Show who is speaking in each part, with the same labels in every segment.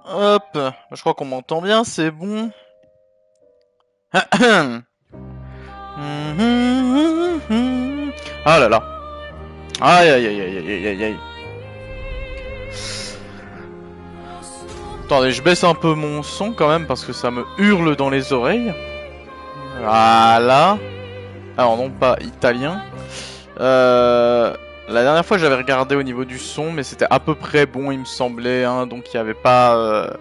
Speaker 1: Hop, je crois qu'on m'entend bien, c'est bon. Ah là là. Aïe aïe aïe aïe aïe aïe aïe. Attendez, je baisse un peu mon son quand même parce que ça me hurle dans les oreilles. Voilà. Alors non pas italien. La dernière fois j'avais regardé au niveau du son, mais c'était à peu près bon il me semblait, hein, donc il n'y avait pas...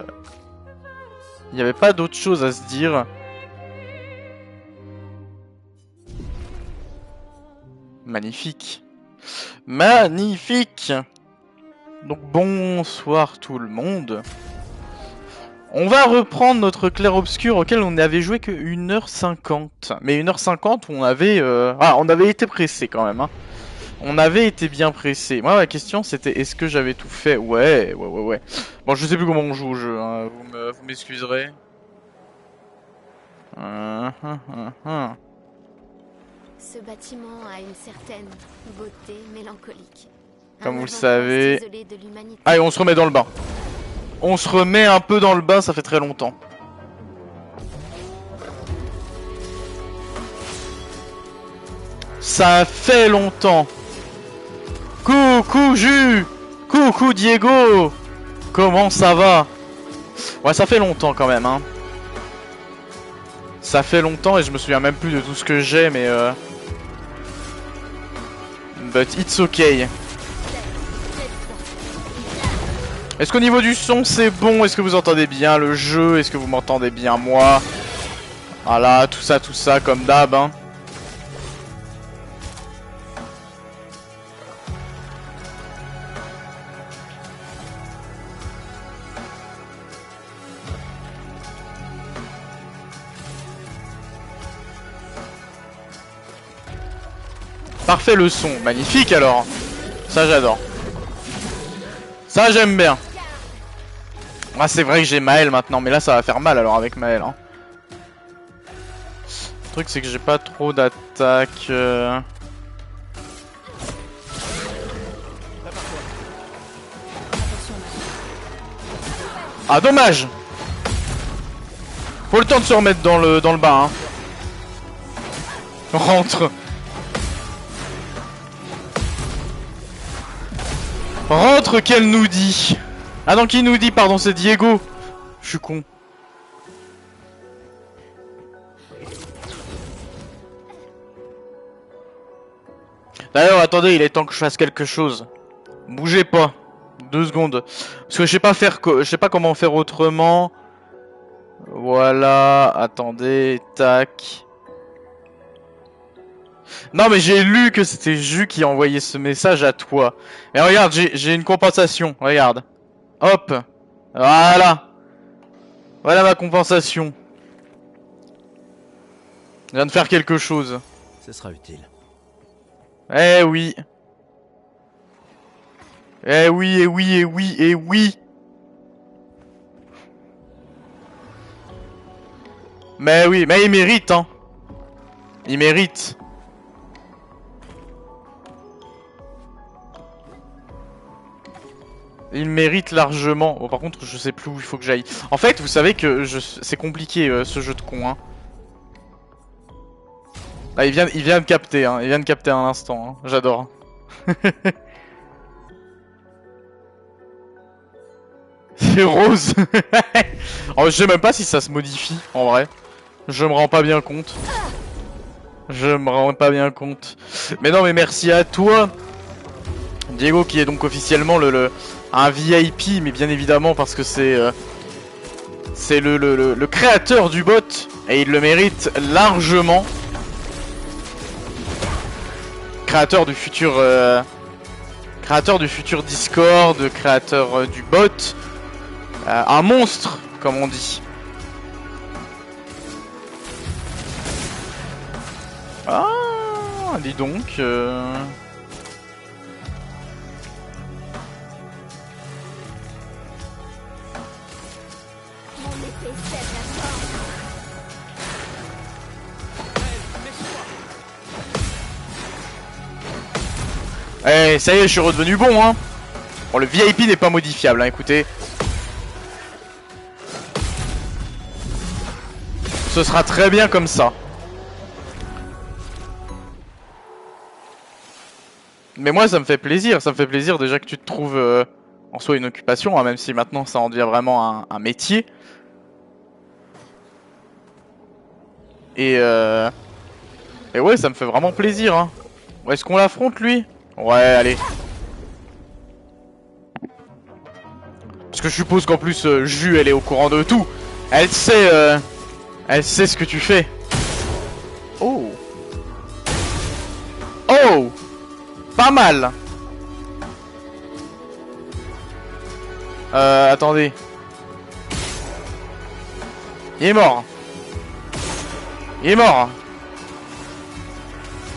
Speaker 1: Il n'y avait pas d'autre chose à se dire. Magnifique. Magnifique. Donc bonsoir tout le monde. On va reprendre notre clair-obscur auquel on n'avait joué que 1h50. Mais 1h50 on avait... on avait été pressé quand même. Hein. On avait été bien pressé. Moi la question c'était est-ce que j'avais tout fait? Ouais. Bon je sais plus comment on joue au jeu. Hein. Vous m'excuserez.
Speaker 2: Ce bâtiment a une certaine beauté mélancolique.
Speaker 1: Comme vous le savez...
Speaker 2: De
Speaker 1: Allez, on se remet dans le bain. On se remet un peu dans le bain, ça fait très longtemps. Ça fait longtemps. Coucou Jus. Coucou Diego. Comment ça va? Ouais, ça fait longtemps quand même, hein. Ça fait longtemps et je me souviens même plus de tout ce que j'ai, mais but it's okay. Est-ce qu'au niveau du son c'est bon? Est-ce que vous entendez bien le jeu? Est-ce que vous m'entendez bien moi? Voilà, tout ça comme d'hab, hein. Parfait le son, magnifique alors. Ça j'adore. Ça j'aime bien. Ah c'est vrai que j'ai Maël maintenant, mais là ça va faire mal alors avec Maël. Hein. Le truc c'est que j'ai pas trop d'attaque. Ah dommage. Faut le temps de se remettre dans le bain. Hein. Rentre. Rentre qu'elle nous dit. Ah non, qui nous dit, pardon, c'est Diego. Je suis con. D'ailleurs, attendez, il est temps que je fasse quelque chose. Bougez pas. 2 secondes. Parce que je sais pas comment faire autrement. Voilà, attendez, tac. Non mais j'ai lu que c'était Jus qui envoyait ce message à toi. Et regarde, j'ai une compensation, regarde. Hop. Voilà. Voilà ma compensation. Je viens de faire quelque chose.
Speaker 3: Ce sera utile.
Speaker 1: Eh oui. Eh oui, eh oui, eh oui, eh oui. Mais oui, mais il mérite, hein. Il mérite. Il mérite largement. Bon, par contre, je sais plus où il faut que j'aille. En fait, vous savez que c'est compliqué ce jeu de con. Hein. Ah, il vient de capter. Hein. Il vient de capter à l'instant. Hein. J'adore. C'est rose. Oh, je sais même pas si ça se modifie en vrai. Je me rends pas bien compte. Je me rends pas bien compte. Mais non, mais merci à toi, Diego, qui est donc officiellement un VIP, mais bien évidemment parce que c'est le créateur du bot et il le mérite largement. Créateur du futur Discord, créateur du bot, un monstre comme on dit. Ah, dis donc. Eh, ça y est, je suis redevenu bon, hein. Bon, le VIP n'est pas modifiable, hein, écoutez. Ce sera très bien comme ça. Mais moi ça me fait plaisir déjà que tu te trouves en soi une occupation, hein, même si maintenant ça en devient vraiment un métier. Et ouais, ça me fait vraiment plaisir, hein. Est-ce qu'on l'affronte lui? Ouais, allez. Parce que je suppose qu'en plus Ju elle est au courant de tout. Elle sait ce que tu fais. Oh. Oh. Pas mal. Attendez. Il est mort. Il est mort.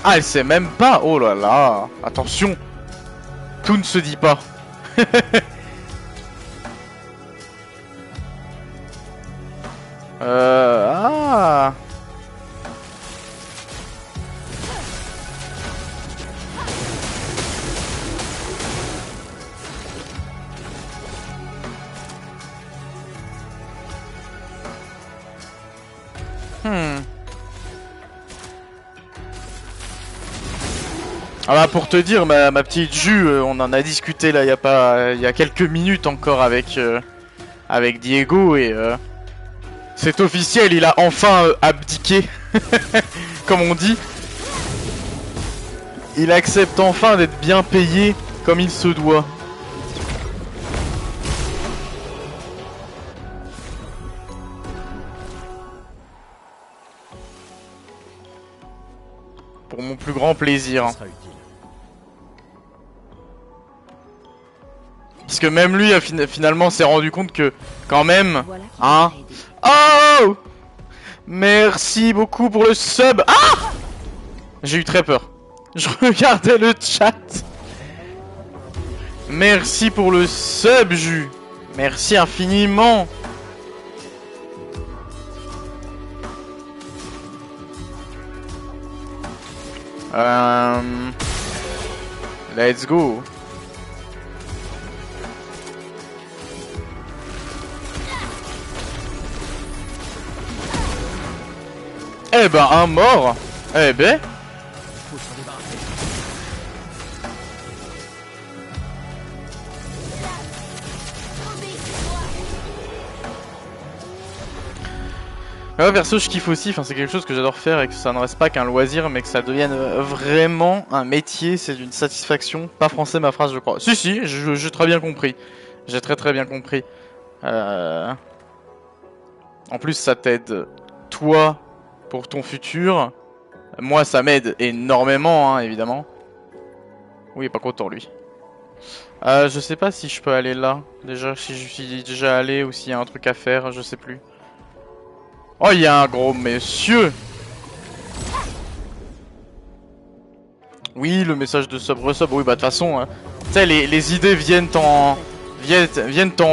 Speaker 1: Ah, elle sait même pas. Oh là là. Attention. Tout ne se dit pas. Ah. Ah bah pour te dire, ma petite Ju, on en a discuté là il y a quelques minutes encore avec Diego et c'est officiel, il a enfin abdiqué, comme on dit. Il accepte enfin d'être bien payé comme il se doit. Pour mon plus grand plaisir. Parce que même lui a finalement s'est rendu compte que quand même, hein. Oh, merci beaucoup pour le sub. Ah, j'ai eu très peur. Je regardais le chat. Merci pour le sub, Ju. Merci infiniment. Let's go. Eh ben, un mort. Eh ben. Ouais, perso, je kiffe aussi, enfin, c'est quelque chose que j'adore faire et que ça ne reste pas qu'un loisir, mais que ça devienne vraiment un métier, c'est une satisfaction. Pas français ma phrase, je crois. Si, si, j'ai très bien compris. J'ai très bien compris. En plus, ça t'aide, toi, pour ton futur. Moi, ça m'aide énormément, hein, évidemment. Oui, il est pas content, lui. Je sais pas si je peux aller là. Déjà, si je suis déjà allé ou s'il y a un truc à faire, je sais plus. Oh, il y a un gros monsieur. Oui, le message de sub resub. Oui, bah de toute façon, tu sais, les idées viennent en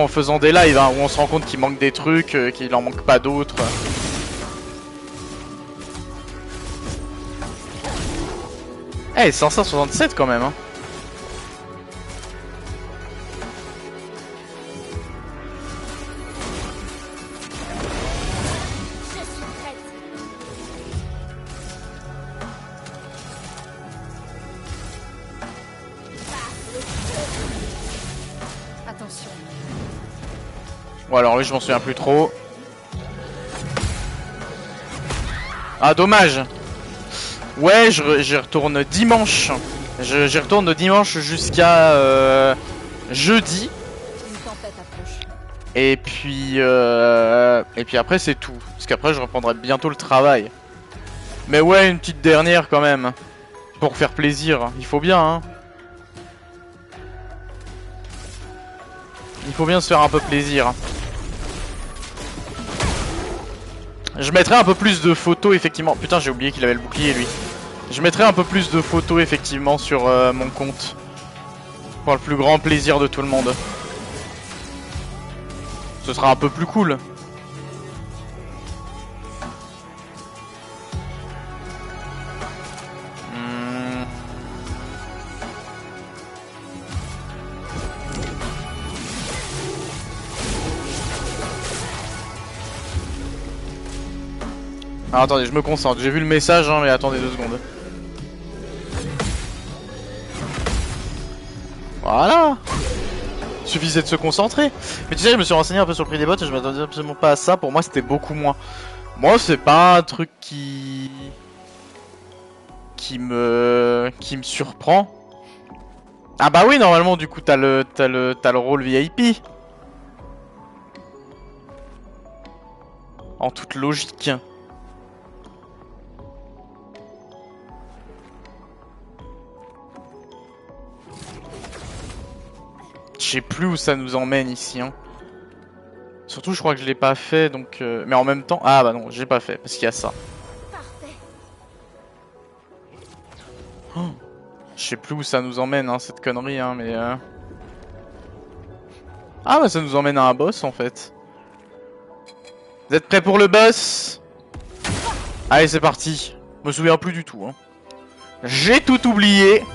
Speaker 1: faisant des lives, hein, où on se rend compte qu'il manque des trucs, qu'il en manque pas d'autres. Eh, 567 quand même, hein.
Speaker 2: Attention.
Speaker 1: Bon alors lui je m'en souviens plus trop. Ah dommage. Ouais, j'y retourne dimanche. J'y retourne dimanche jusqu'à jeudi.
Speaker 2: Une tempête approche.
Speaker 1: Et puis après c'est tout. Parce qu'après je reprendrai bientôt le travail. Mais ouais, une petite dernière quand même. Pour faire plaisir. Il faut bien, hein. Il faut bien se faire un peu plaisir. Je mettrai un peu plus de photos effectivement. Putain, j'ai oublié qu'il avait le bouclier lui. Je mettrai un peu plus de photos effectivement sur mon compte. Pour le plus grand plaisir de tout le monde. Ce sera un peu plus cool. Alors attendez, je me concentre. J'ai vu le message, hein, mais attendez 2 secondes. Voilà. Il suffisait de se concentrer. Mais tu sais, je me suis renseigné un peu sur le prix des bots et je m'attendais absolument pas à ça. Pour moi, c'était beaucoup moins. Moi, c'est pas un truc qui me surprend. Ah bah oui, normalement, du coup, t'as le rôle VIP. En toute logique. Je sais plus où ça nous emmène ici, hein. Surtout, je crois que je l'ai pas fait, donc... Mais en même temps... Ah bah non, j'ai pas fait, parce qu'il y a ça.
Speaker 2: Parfait.
Speaker 1: Oh, je sais plus où ça nous emmène, hein, cette connerie, hein, mais... Ah bah ça nous emmène à un boss, en fait. Vous êtes prêts pour le boss? Allez, c'est parti. Je me souviens plus du tout, hein. J'ai tout oublié.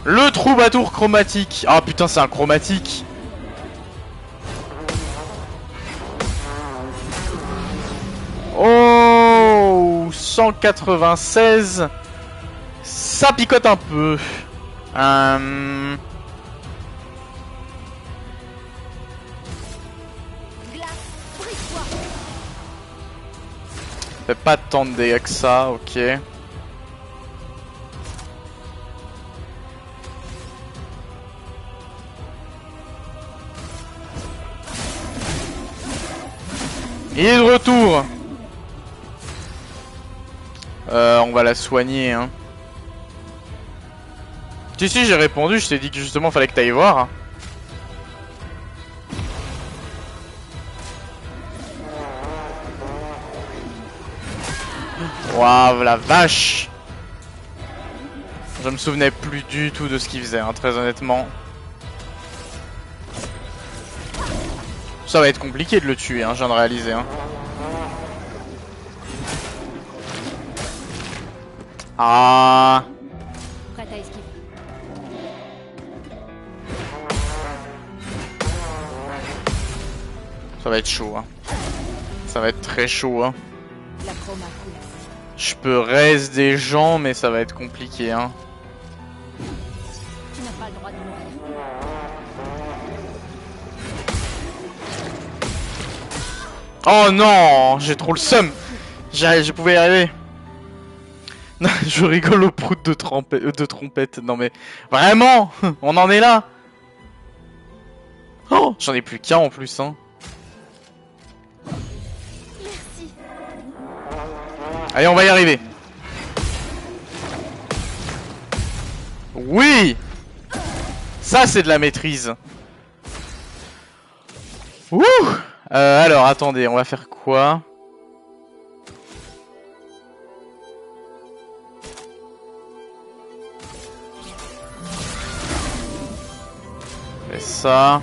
Speaker 1: Le troubadour chromatique. Ah putain, c'est un chromatique. Oh, 196. Ça picote un peu. Fait pas tant de dégâts que ça, ok. Il est de retour. On va la soigner, hein. Si, j'ai répondu, je t'ai dit que justement fallait que t'ailles voir. Hein. Waouh, la vache. Je me souvenais plus du tout de ce qu'il faisait, hein, très honnêtement. Ça va être compliqué de le tuer, hein, je viens de réaliser. Hein. Ah.
Speaker 2: Prête à esquiver.
Speaker 1: Ça va être chaud, hein. Ça va être très chaud, hein.
Speaker 2: La chroma coule.
Speaker 1: Je peux raise des gens, mais ça va être compliqué, hein.
Speaker 2: Tu n'as pas le droit de mourir.
Speaker 1: Oh non, j'ai trop le seum. Je pouvais y arriver. Je rigole au prout de trompette. Non mais vraiment, on en est là. Oh, j'en ai plus qu'un en plus, hein.
Speaker 2: Merci.
Speaker 1: Allez, on va y arriver. Oui. Ça, c'est de la maîtrise. Ouh. Alors, attendez, on va faire quoi? Fais ça.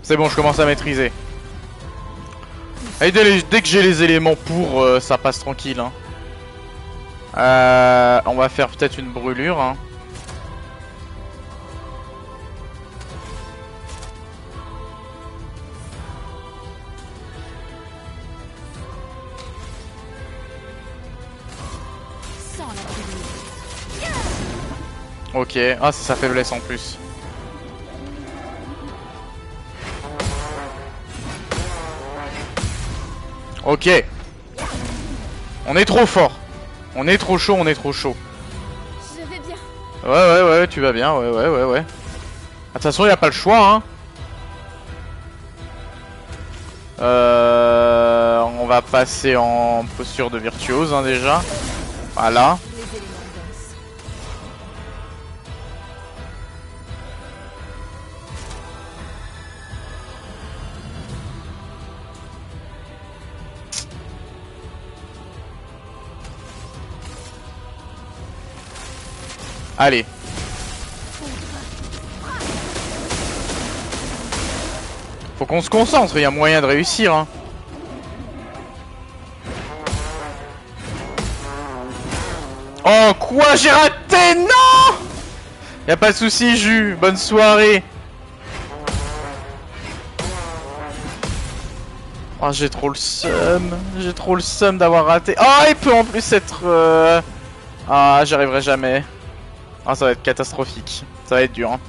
Speaker 1: C'est bon, je commence à maîtriser. Et dès que j'ai les éléments pour, ça passe tranquille. Hein. On va faire peut-être une brûlure. Hein.
Speaker 2: Sans la brûlure.
Speaker 1: Ok, ah c'est sa faiblesse en plus. Ok. On est trop fort. On est trop chaud, on est trop chaud.
Speaker 2: Je vais bien.
Speaker 1: Ouais, tu vas bien, ouais. De toute façon, il a pas le choix, hein. On va passer en posture de virtuose, hein, déjà. Voilà.
Speaker 2: Les éléments dansent.
Speaker 1: Allez. Faut qu'on se concentre, il y a moyen de réussir, hein. Oh, quoi? J'ai raté? Non! Y a pas de souci, Jus. Bonne soirée. Oh, j'ai trop le seum. J'ai trop le seum d'avoir raté. Oh, il peut en plus être... Ah, j'y arriverai jamais. Ah, ça va être catastrophique. Ça va être dur. Hein.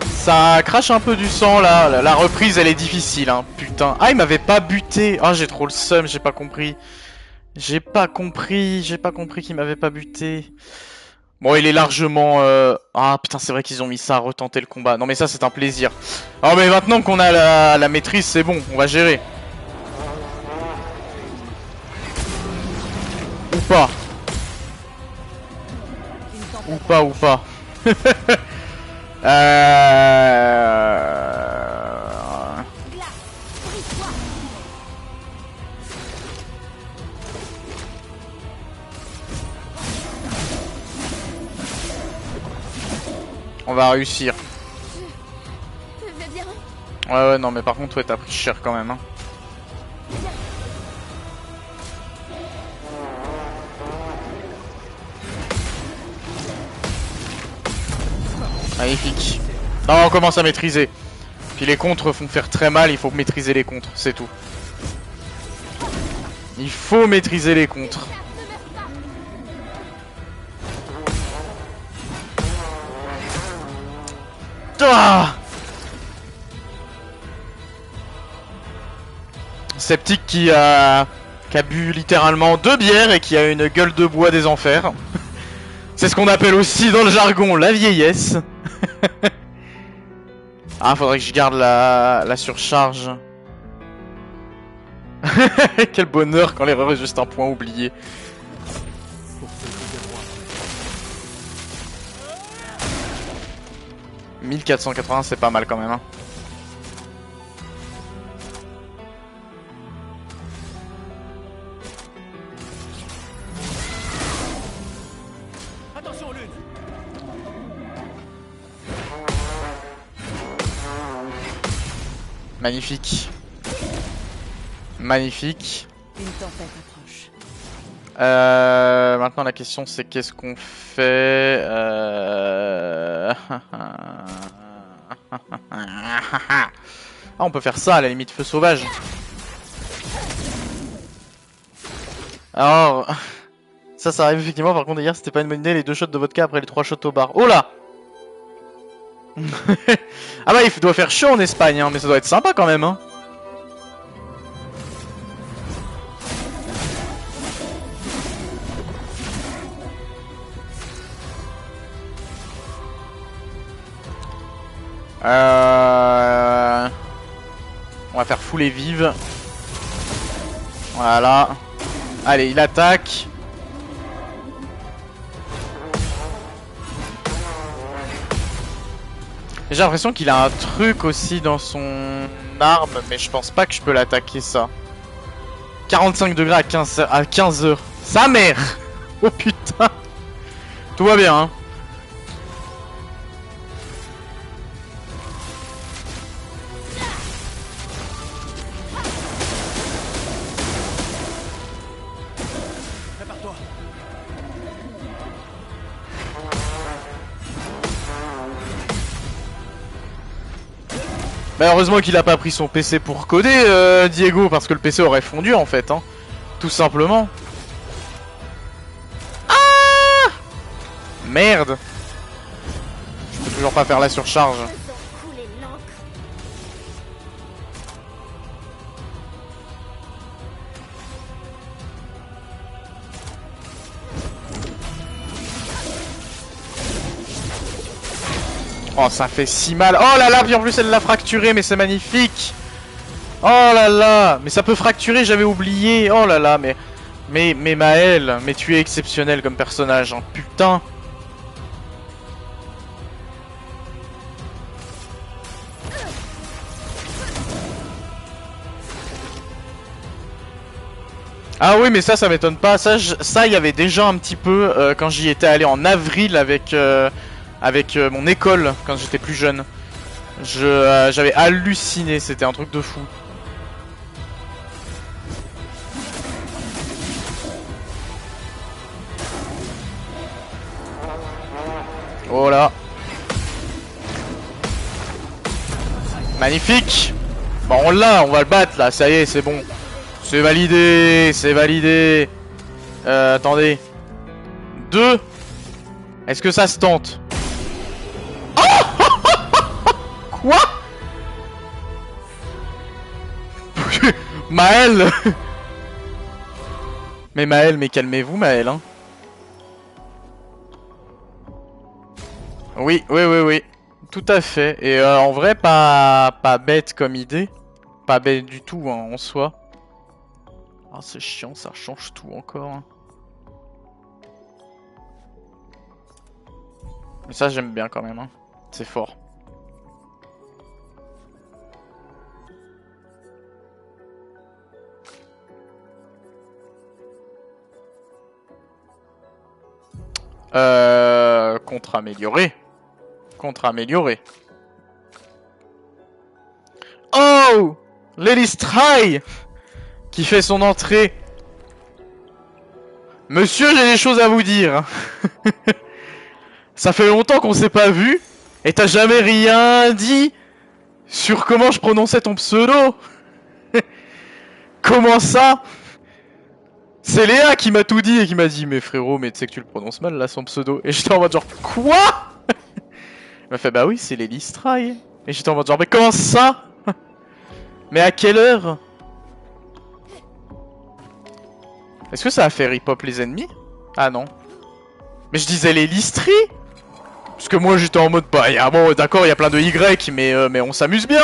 Speaker 1: Ça crache un peu du sang là. La reprise elle est difficile, hein. Putain. Ah, il m'avait pas buté. Ah, j'ai trop le seum, j'ai pas compris. J'ai pas compris qu'il m'avait pas buté. Bon, il est largement... Ah putain, c'est vrai qu'ils ont mis ça à retenter le combat. Non mais ça c'est un plaisir. Oh mais maintenant qu'on a la maîtrise, c'est bon, on va gérer. Ou pas. Ou pas, ou pas. On va réussir.
Speaker 2: Je vais bien.
Speaker 1: Ouais, non, mais par contre, ouais, t'as pris cher quand même. Hein. Magnifique. Non, on commence à maîtriser. Puis les contres font faire très mal, il faut maîtriser les contres, c'est tout. Il faut maîtriser les contres. Ah, Sceptique qui a bu littéralement 2 bières et qui a une gueule de bois des enfers. C'est ce qu'on appelle aussi dans le jargon la vieillesse. Ah, faudrait que je garde la surcharge. Quel bonheur quand l'erreur est juste un point oublié. 1480, c'est pas mal quand même. Hein.
Speaker 3: Attention, Lune.
Speaker 1: Magnifique. Magnifique.
Speaker 4: Une tempête approche.
Speaker 1: Maintenant la question c'est qu'est-ce qu'on fait Ah, on peut faire ça à la limite, feu sauvage. Alors, ça arrive effectivement. Par contre hier c'était pas une bonne idée, les 2 shots de vodka après les 3 shots au bar. Oh là. Ah bah il doit faire chaud en Espagne, hein, mais ça doit être sympa quand même. Hein. On va faire fouler vive. Voilà. Allez, il attaque. J'ai l'impression qu'il a un truc aussi dans son arme, mais je pense pas que je peux l'attaquer ça. 45 degrés à 15 heures. Sa mère. Oh putain. Tout va bien, hein.
Speaker 3: Prépare-toi.
Speaker 1: Bah heureusement qu'il a pas pris son PC pour coder, Diego, parce que le PC aurait fondu en fait, hein. Tout simplement. Ah, merde. Je peux toujours pas faire la surcharge.
Speaker 2: Faisons couler l'encre.
Speaker 1: Oh, ça fait si mal. Oh là là, puis en plus elle l'a fracturé, mais c'est magnifique. Oh là là, mais ça peut fracturer, j'avais oublié. Oh là là, mais Maël, mais tu es exceptionnel comme personnage, hein. Putain. Ah oui, mais ça m'étonne pas. Ça, il y avait déjà un petit peu quand j'y étais allé en avril avec mon école quand j'étais plus jeune. J'avais halluciné, c'était un truc de fou. Oh là. Magnifique. Bon, on l'a, on va le battre là, ça y est, c'est bon. C'est validé, c'est validé. Attendez. 2. Est-ce que ça se tente? Oh quoi? Maël. Mais Maël, mais calmez-vous Maël, hein. Oui, oui, oui, oui. Tout à fait. Et en vrai, pas bête comme idée. Pas bête du tout, hein, en soi. Ah, c'est chiant, ça change tout encore. Hein. Mais ça, j'aime bien quand même. Hein. C'est fort. Contre-amélioré. Contre-amélioré. Oh, Lelystrai qui fait son entrée. Monsieur, j'ai des choses à vous dire. Ça fait longtemps qu'on s'est pas vu. Et t'as jamais rien dit sur comment je prononçais ton pseudo. Comment ça? C'est Léa qui m'a tout dit et qui m'a dit mais frérot, mais tu sais que tu le prononces mal là son pseudo. Et j'étais en mode genre quoi? Il m'a fait bah oui c'est Lelystrai. Et j'étais en mode genre mais comment ça? Mais à quelle heure? Est-ce que ça a fait rip-hop les ennemis? Ah non. Mais je disais Lelystrai. Parce que moi j'étais en mode bah bon d'accord il y a plein de Y mais on s'amuse bien.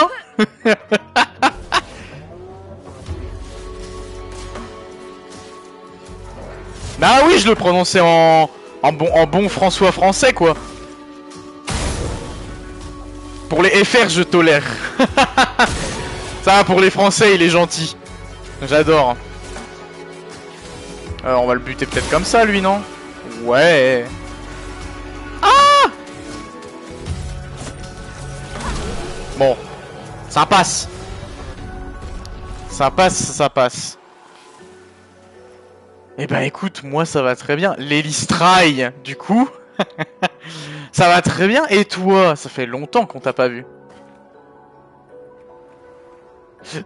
Speaker 1: Ah oui je le prononçais en bon François français quoi. Pour les FR je tolère. Ça pour les Français il est gentil. J'adore. On va le buter peut-être comme ça lui non? Ouais. Ah! Bon. Ça passe. Ça passe, ça passe. Eh ben écoute, moi ça va très bien. Lelystrai, du coup. Ça va très bien. Et toi? Ça fait longtemps qu'on t'a pas vu.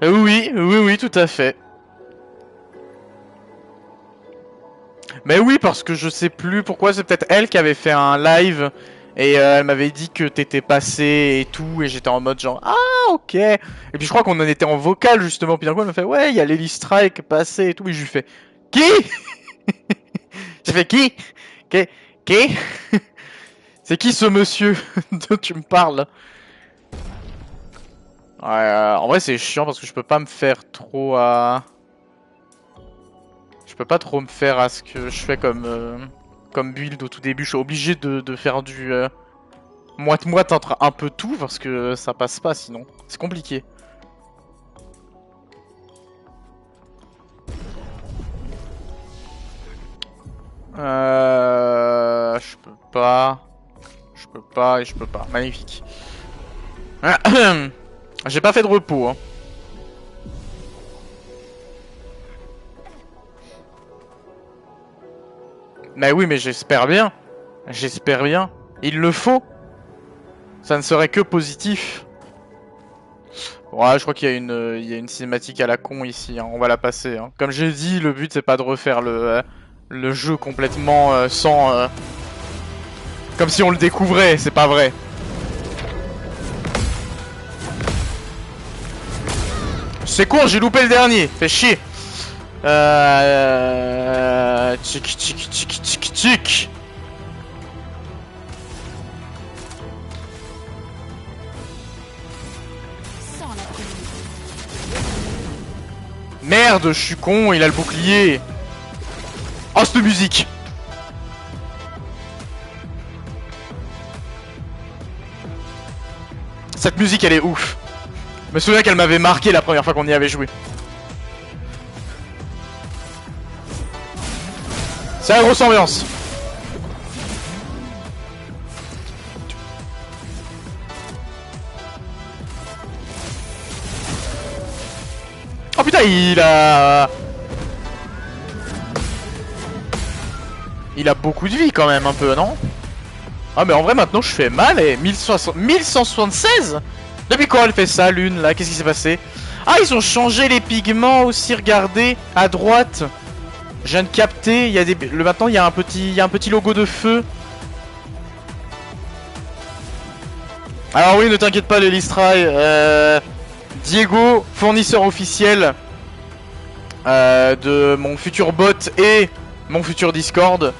Speaker 1: Oui, oui, oui, tout à fait. Mais oui, parce que je sais plus pourquoi, c'est peut-être elle qui avait fait un live et elle m'avait dit que t'étais passé et tout, et j'étais en mode genre ah ok. Et puis je crois qu'on en était en vocal justement, puis d'un coup elle m'a fait ouais, il y a Lelystrai qui est passé et tout, et je lui fais qui? J'ai fait qui? Qui? C'est qui ce monsieur dont tu me parles? Ouais, en vrai c'est chiant parce que je peux pas me faire trop à... Je peux pas trop me faire à ce que je fais comme build au tout début. Je suis obligé de faire du moite-moite entre un peu tout parce que ça passe pas sinon. C'est compliqué. Je peux pas. Je peux pas et je peux pas. Magnifique. J'ai pas fait de repos. Hein. Mais oui, mais j'espère bien. J'espère bien. Il le faut. Ça ne serait que positif. Ouais, je crois qu'il y a une cinématique à la con ici. Hein. On va la passer. Hein. Comme j'ai dit, le but c'est pas de refaire le jeu complètement sans... Comme si on le découvrait, c'est pas vrai. C'est con, j'ai loupé le dernier. Fait chier. Tic. Merde, je suis con, il a le bouclier. Oh, cette musique. Cette musique, elle est ouf. Je me souviens qu'elle m'avait marqué la première fois qu'on y avait joué. C'est la grosse ambiance. Oh putain, il a beaucoup de vie quand même, un peu, non? Ah mais en vrai maintenant je fais mal et 1176. Depuis quand elle fait ça l'une là? Qu'est-ce qui s'est passé? Ah ils ont changé les pigments aussi, regardez à droite. Je viens de capter, il y a des... maintenant il y a un petit logo de feu. Alors oui ne t'inquiète pas Lelystray, Diego, fournisseur officiel de mon futur bot et mon futur Discord.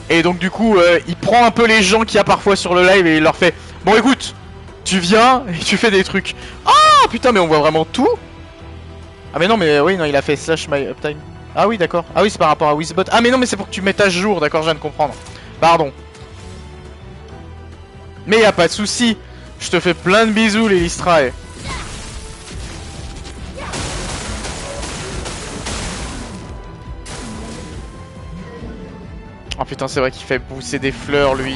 Speaker 1: Et donc du coup il prend un peu les gens qu'il y a parfois sur le live et il leur fait: bon écoute, tu viens et tu fais des trucs. Ah putain mais on voit vraiment tout. Ah mais non mais oui non il a fait slash my uptime. Ah oui d'accord. Ah oui c'est par rapport à Wizbot. Ah mais non mais c'est pour que tu mettes à jour, d'accord, je viens de comprendre. Pardon. Mais y a pas de souci. Je te fais plein de bisous Lelystray. Oh putain c'est vrai qu'il fait pousser des fleurs lui.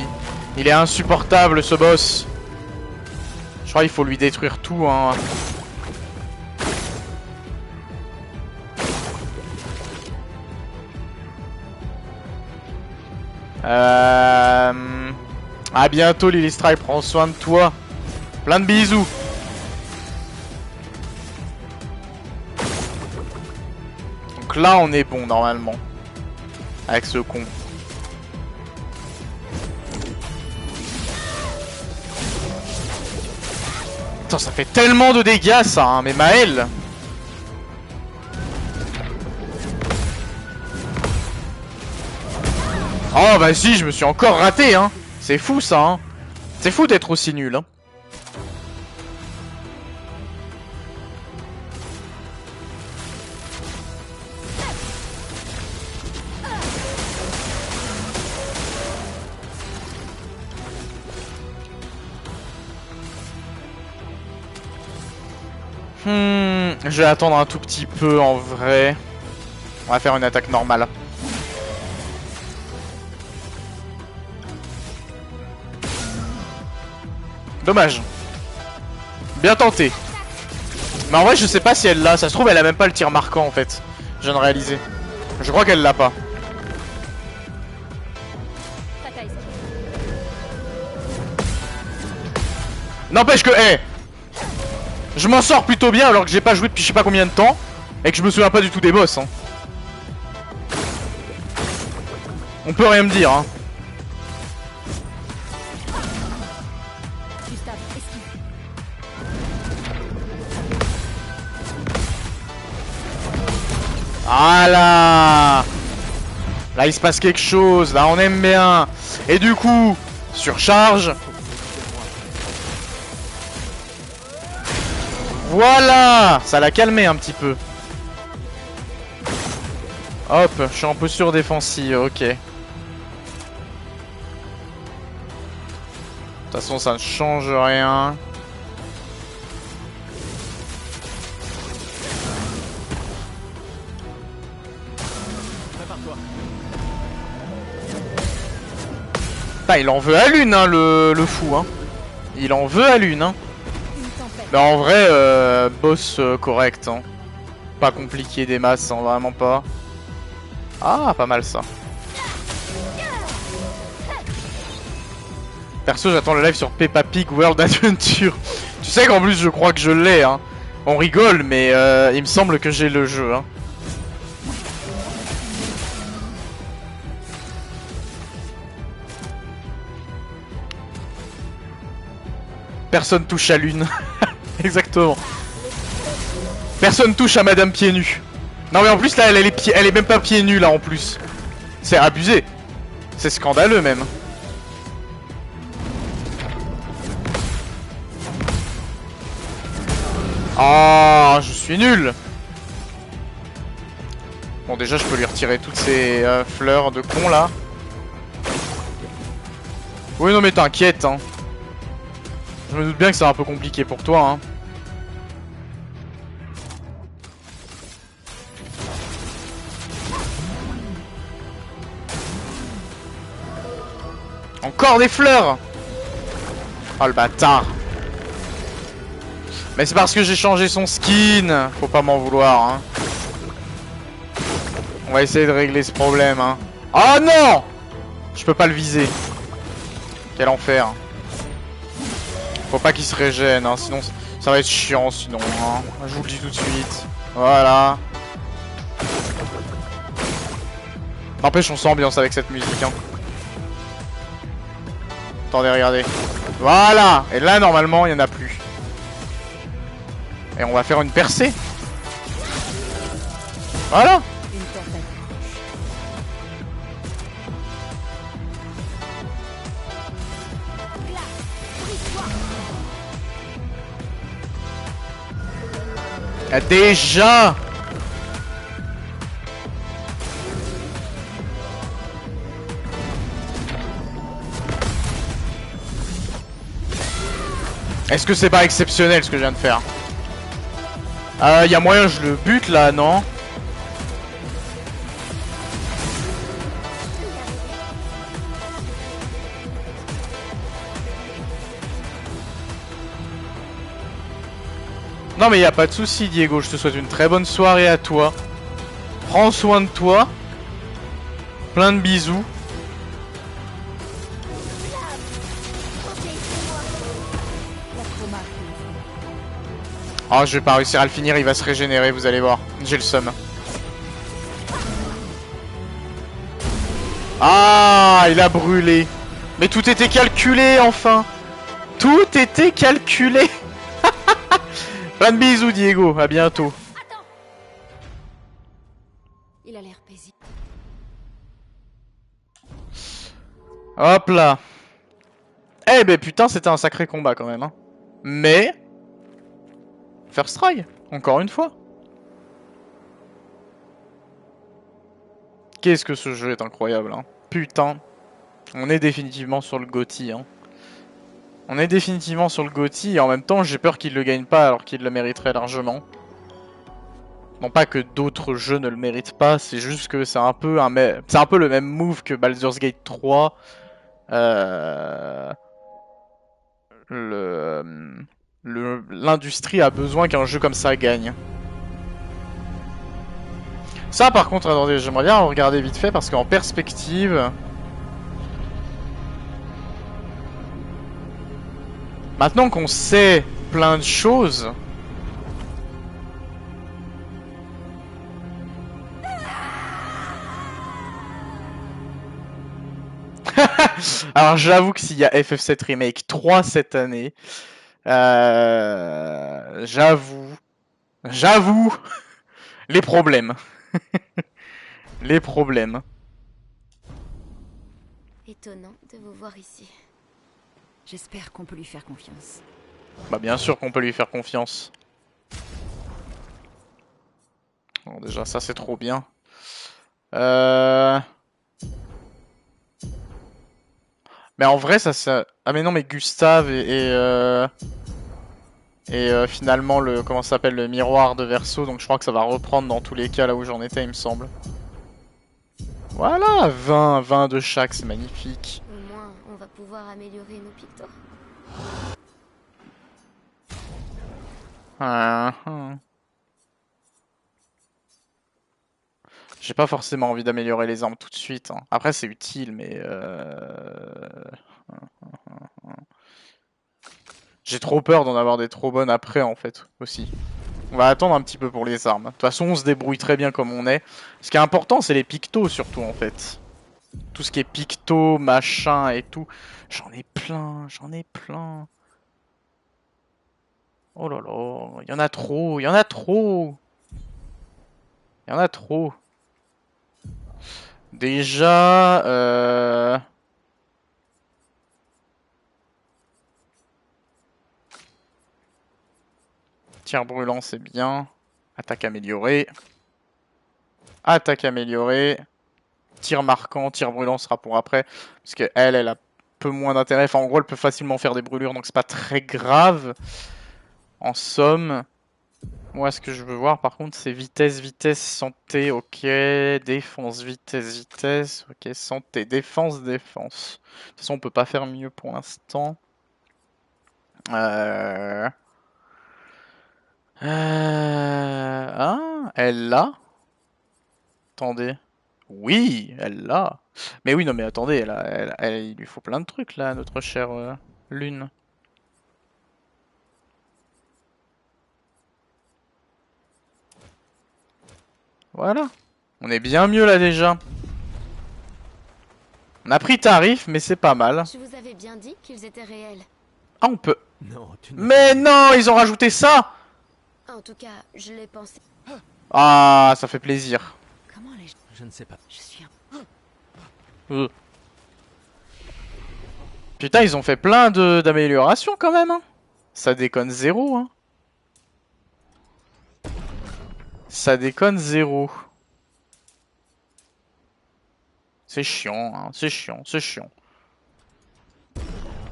Speaker 1: Il est insupportable ce boss. Je crois qu'il faut lui détruire tout hein. À bientôt Lelystray, prends soin de toi. Plein de bisous. Donc là on est bon normalement. Avec ce con. Putain, ça fait tellement de dégâts ça, hein, mais Maël. Oh vas-y, je me suis encore raté hein. C'est fou ça hein. C'est fou d'être aussi nul hein. Je vais attendre un tout petit peu en vrai. On va faire une attaque normale. Dommage. Bien tenté. Mais en vrai je sais pas si elle l'a. Ça se trouve elle a même pas le tir marquant en fait. Je viens de réaliser. Je crois qu'elle l'a pas. N'empêche que, hey, je m'en sors plutôt bien alors que j'ai pas joué depuis je sais pas combien de temps. Et que je me souviens pas du tout des boss hein. On peut rien me dire hein. Voilà. Là il se passe quelque chose, là on aime bien. Et du coup, surcharge. Voilà. Ça l'a calmé un petit peu. Hop, je suis en posture défensive, ok. De toute façon ça ne change rien. Putain, il en veut à l'une hein, le fou hein. Il en veut à l'une hein. Mais en vrai boss correct hein. Pas compliqué des masses hein, vraiment pas. Ah pas mal ça. Perso j'attends le live sur Peppa Pig World Adventure. Tu sais qu'en plus je crois que je l'ai hein. On rigole mais il me semble que j'ai le jeu hein. Personne touche à l'une. Exactement. Personne touche à Madame Pieds Nus. Non mais en plus là elle est même pas pieds nus là en plus. C'est abusé. C'est scandaleux même. Ah, je suis nul. Bon déjà je peux lui retirer toutes ces fleurs de con là. Oui non mais t'inquiète hein. Je me doute bien que c'est un peu compliqué pour toi hein. Encore des fleurs. Oh le bâtard. Mais c'est parce que j'ai changé son skin. Faut pas m'en vouloir hein. On va essayer de régler ce problème hein. Oh non. Je peux pas le viser. Quel enfer. Faut pas qu'il se régène, hein, sinon ça va être chiant sinon. Hein. Je vous le dis tout de suite. Voilà. N'empêche, on s'ambiance avec cette musique. Hein. Attendez, regardez. Voilà. Et là, normalement, il n'y en a plus. Et on va faire une percée. Voilà. Ah, déjà. Est-ce que c'est pas exceptionnel ce que je viens de faire? Y a moyen je le bute là, non? Non mais y a pas de souci Diego, je te souhaite une très bonne soirée à toi. Prends soin de toi. Plein de bisous. Oh, je vais pas réussir à le finir, il va se régénérer, vous allez voir. J'ai le seum. Ah, il a brûlé. Mais tout était calculé, enfin. Tout était calculé. Plein de bisous, Diego. À bientôt.
Speaker 2: Attends. Il a l'air paisible.
Speaker 1: Hop là. Eh ben putain, c'était un sacré combat quand même. Hein. Mais... First try, encore une fois. Qu'est-ce que ce jeu est incroyable. Hein. Putain. On est définitivement sur le GOTY. Hein. On est définitivement sur le GOTY et en même temps j'ai peur qu'il le gagne pas alors qu'il le mériterait largement. Non pas que d'autres jeux ne le méritent pas, c'est juste que c'est un peu le même move que Baldur's Gate 3. L'industrie a besoin qu'un jeu comme ça gagne. Ça par contre, attendez, j'aimerais bien regarder vite fait parce qu'en perspective... Maintenant qu'on sait plein de choses... Alors j'avoue que s'il y a FF7 Remake 3 cette année, j'avoue, les problèmes. Les problèmes.
Speaker 2: Étonnant de vous voir ici.
Speaker 3: J'espère qu'on peut lui faire confiance.
Speaker 1: Bah bien sûr qu'on peut lui faire confiance. Bon, déjà ça c'est trop bien. Mais en vrai ça... Ah mais non mais Gustave et finalement le... Comment ça s'appelle, le miroir de Verso. Donc je crois que ça va reprendre dans tous les cas là où j'en étais il me semble. Voilà, 20 de chaque, c'est magnifique.
Speaker 2: Au moins, on va pouvoir améliorer nos pictos.
Speaker 1: J'ai pas forcément envie d'améliorer les armes tout de suite. Hein. Après c'est utile, mais... J'ai trop peur d'en avoir des trop bonnes après en fait, aussi. On va attendre un petit peu pour les armes. De toute façon on se débrouille très bien comme on est. Ce qui est important c'est les pictos surtout en fait. Tout ce qui est picto, machin et tout. J'en ai plein, j'en ai plein. Oh là là, il y en a trop, il y en a trop. Il y en a trop. Déjà, tir brûlant c'est bien. Attaque améliorée. Attaque améliorée. Tir marquant, tir brûlant sera pour après. Parce que elle a peu moins d'intérêt. Enfin, en gros, elle peut facilement faire des brûlures, donc c'est pas très grave. En somme, moi, ce que je veux voir, par contre, c'est vitesse, vitesse, santé, ok. Défense, vitesse, vitesse, ok. Santé, défense, défense. De toute façon, on peut pas faire mieux pour l'instant. Ah, elle l'a. Attendez. Oui, elle l'a. Mais oui, non, mais attendez, il lui faut plein de trucs là, notre chère Lune. Voilà. On est bien mieux là déjà. On a pris tarif, mais c'est pas mal.
Speaker 2: Je vous avais bien dit qu'ils étaient réels.
Speaker 1: Ah, on peut.
Speaker 4: Non, tu ne
Speaker 1: Mais non, ils ont rajouté ça.
Speaker 2: En tout cas, je l'ai pensé.
Speaker 1: Ah, ça fait plaisir.
Speaker 3: Comment les...
Speaker 4: Je ne sais pas.
Speaker 3: Je suis un...
Speaker 1: Putain, ils ont fait plein d'améliorations quand même. Hein. Ça déconne zéro. Hein. Ça déconne zéro. C'est chiant, hein. C'est chiant, c'est chiant.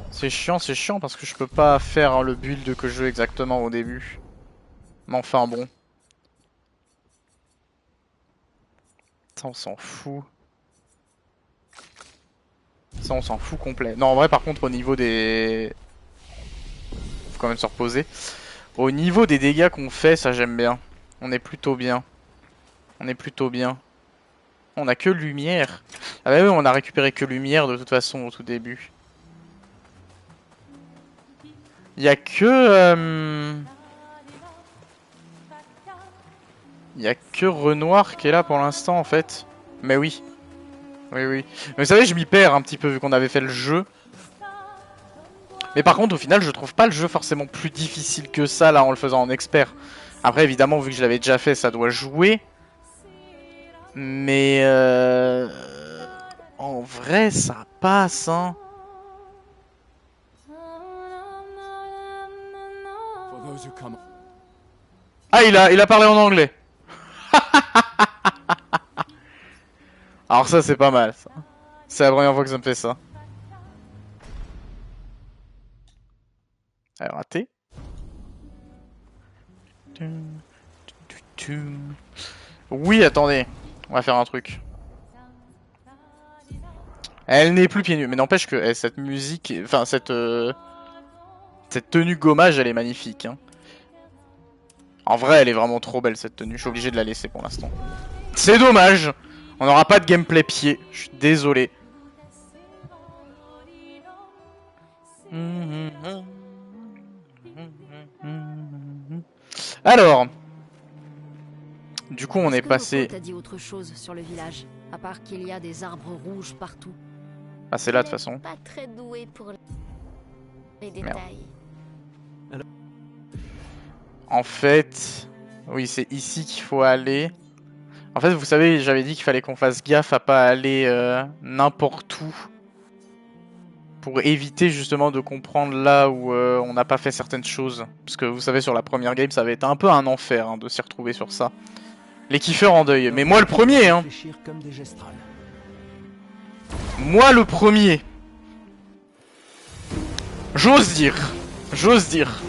Speaker 1: C'est chiant parce que je peux pas faire le build que je veux exactement au début. Mais enfin bon. Ça on s'en fout. Ça on s'en fout complet. Non en vrai par contre au niveau des... Faut quand même se reposer. Au niveau des dégâts qu'on fait, ça j'aime bien. On est plutôt bien. On est plutôt bien. On a que lumière. Ah bah oui, on a récupéré que lumière de toute façon au tout début. Il y a que... Il y a que Renoir qui est là pour l'instant en fait. Mais oui. Oui, oui. Mais vous savez, je m'y perds un petit peu vu qu'on avait fait le jeu. Mais par contre, au final, je trouve pas le jeu forcément plus difficile que ça là en le faisant en expert. Après, évidemment, vu que je l'avais déjà fait, ça doit jouer. Mais en vrai, ça passe, hein. Ah, il a parlé en anglais. Alors ça, c'est pas mal, ça. C'est la première fois que ça me fait ça. Elle raté. Oui, attendez. On va faire un truc. Elle n'est plus pieds nus. Mais n'empêche que cette musique... Enfin, cette tenue gommage, elle est magnifique. Hein. En vrai, elle est vraiment trop belle, cette tenue. Je suis obligé de la laisser pour l'instant. C'est dommage. On n'aura pas de gameplay pied. Je suis désolé. Alors... Du coup, on est passé...
Speaker 3: T'as dit autre chose sur le village, à part qu'il y a des arbres rouges partout.
Speaker 1: Ah, c'est là de toute façon.
Speaker 2: Pas très doué pour les détails.
Speaker 1: Merde. En fait... Oui, c'est ici qu'il faut aller. En fait, vous savez, j'avais dit qu'il fallait qu'on fasse gaffe à pas aller n'importe où. Pour éviter justement de comprendre là où on n'a pas fait certaines choses. Parce que vous savez, sur la première game, ça avait été un peu un enfer hein, de s'y retrouver sur ça. Les kiffeurs en deuil. Mais moi le premier, hein. Moi le premier. J'ose dire. J'ose dire.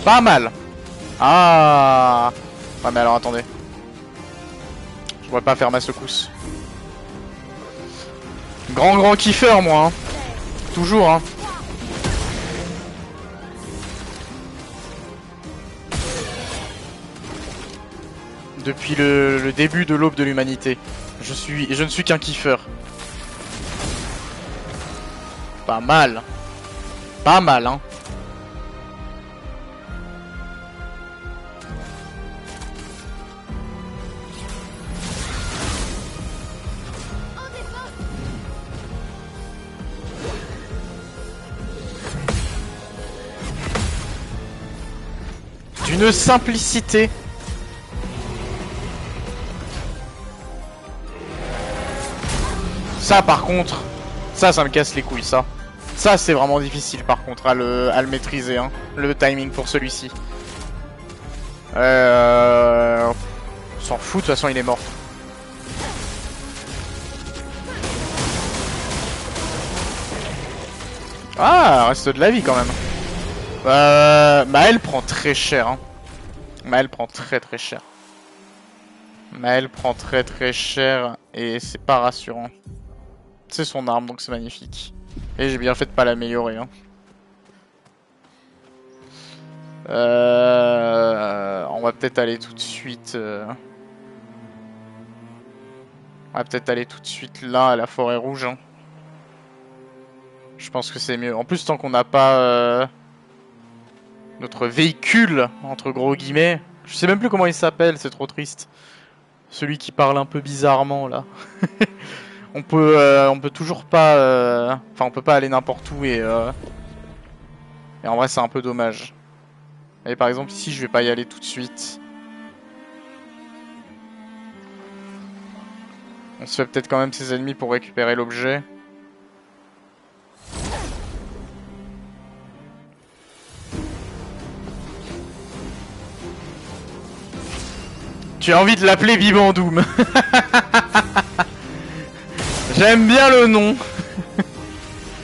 Speaker 1: Pas mal. Ah. Ouais mais alors attendez. Je pourrais pas faire ma secousse. Grand kiffeur moi. Hein. Toujours hein. Depuis le début de l'aube de l'humanité. Je ne suis qu'un kiffeur. Pas mal. Pas mal, hein. D'une simplicité. Ça par contre, ça me casse les couilles ça. Ça c'est vraiment difficile par contre à le maîtriser hein, le timing pour celui-ci. On s'en fout de toute façon il est mort. Ah, reste de la vie quand même. Maël prend très cher hein. Maël prend très cher. Maël prend très cher et c'est pas rassurant. C'est son arme donc c'est magnifique. Et j'ai bien fait de pas l'améliorer hein. On va peut-être aller tout de suite... On va peut-être aller tout de suite là, à la forêt rouge. Hein. Je pense que c'est mieux. En plus, tant qu'on n'a pas notre véhicule, entre gros guillemets. Je sais même plus comment il s'appelle, c'est trop triste. Celui qui parle un peu bizarrement, là. on peut toujours pas... Enfin, on peut pas aller n'importe où et en vrai, c'est un peu dommage. Et par exemple, ici, je vais pas y aller tout de suite. On se fait peut-être quand même ses ennemis pour récupérer l'objet. Tu as envie de l'appeler Bibandoum. J'aime bien le nom.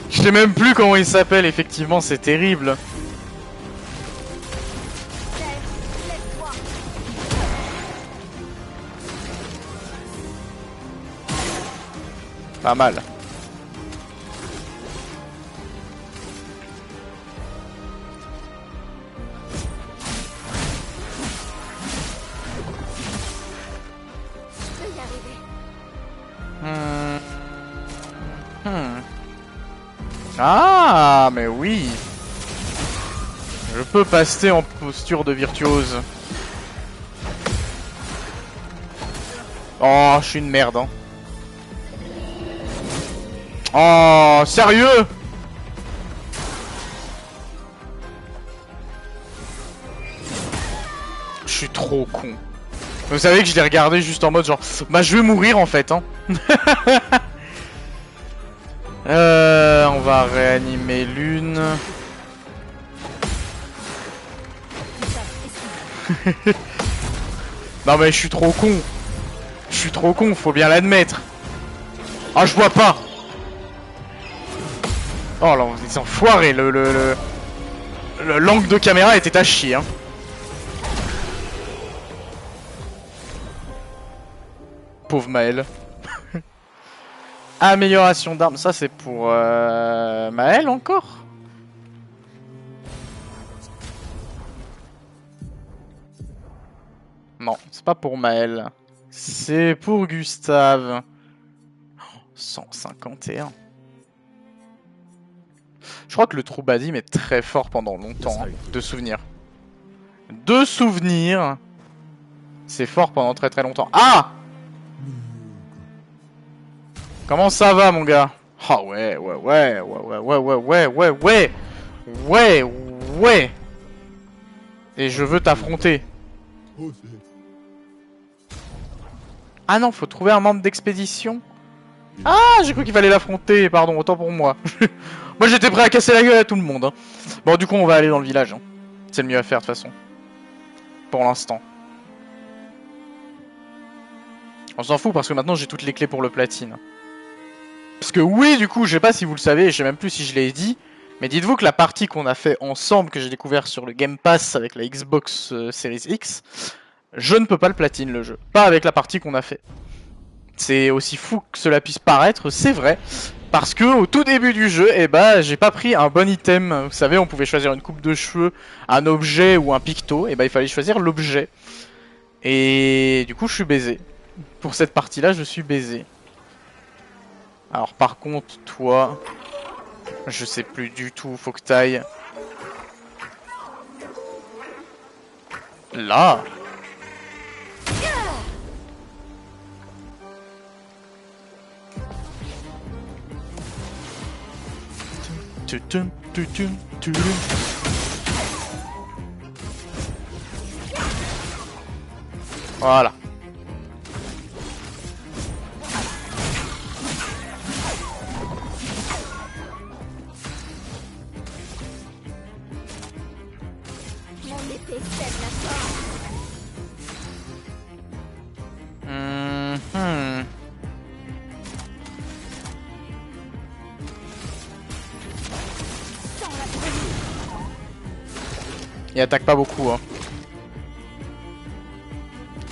Speaker 1: Je sais même plus comment il s'appelle, effectivement, c'est terrible. Pas mal. Ah, mais oui. Je peux passer en posture de virtuose. Oh, je suis une merde, hein. Oh, sérieux? Je suis trop con. Vous savez que je l'ai regardé juste en mode genre... Bah je vais mourir en fait, hein. On va réanimer l'une. Non mais je suis trop con. Je suis trop con, faut bien l'admettre. Ah, je vois pas. Oh là, ils ont foiré, l'angle de caméra était à chier, hein. Pauvre Maël. Amélioration d'armes, ça c'est pour Maël encore? Non, c'est pas pour Maël. C'est pour Gustave. 151. Je crois que le Troubadim est très fort pendant longtemps. Hein, de souvenirs. De souvenirs. C'est fort pendant très très longtemps. Ah! Comment ça va, mon gars? Ah ouais. Et je veux t'affronter. Ah non, faut trouver un membre d'expédition. Ah, j'ai cru qu'il fallait l'affronter. Pardon, autant pour moi. Moi, j'étais prêt à casser la gueule à tout le monde. Hein. Bon, du coup, on va aller dans le village. Hein. C'est le mieux à faire, de toute façon. Pour l'instant. On s'en fout, parce que maintenant, j'ai toutes les clés pour le platine. Parce que oui, du coup, je sais pas si vous le savez, je sais même plus si je l'ai dit, mais dites-vous que la partie qu'on a fait ensemble, que j'ai découvert sur le Game Pass avec la Xbox Series X, je ne peux pas le platine le jeu. Pas avec la partie qu'on a fait. C'est aussi fou que cela puisse paraître, c'est vrai. Parce que au tout début du jeu, eh ben, j'ai pas pris un bon item. Vous savez, on pouvait choisir une coupe de cheveux, un objet ou un picto. Et ben, il fallait choisir l'objet. Et du coup, je suis baisé. Pour cette partie-là, je suis baisé. Alors par contre, toi, je sais plus du tout, faut que t'ailles là. Voilà. Il attaque pas beaucoup, hein.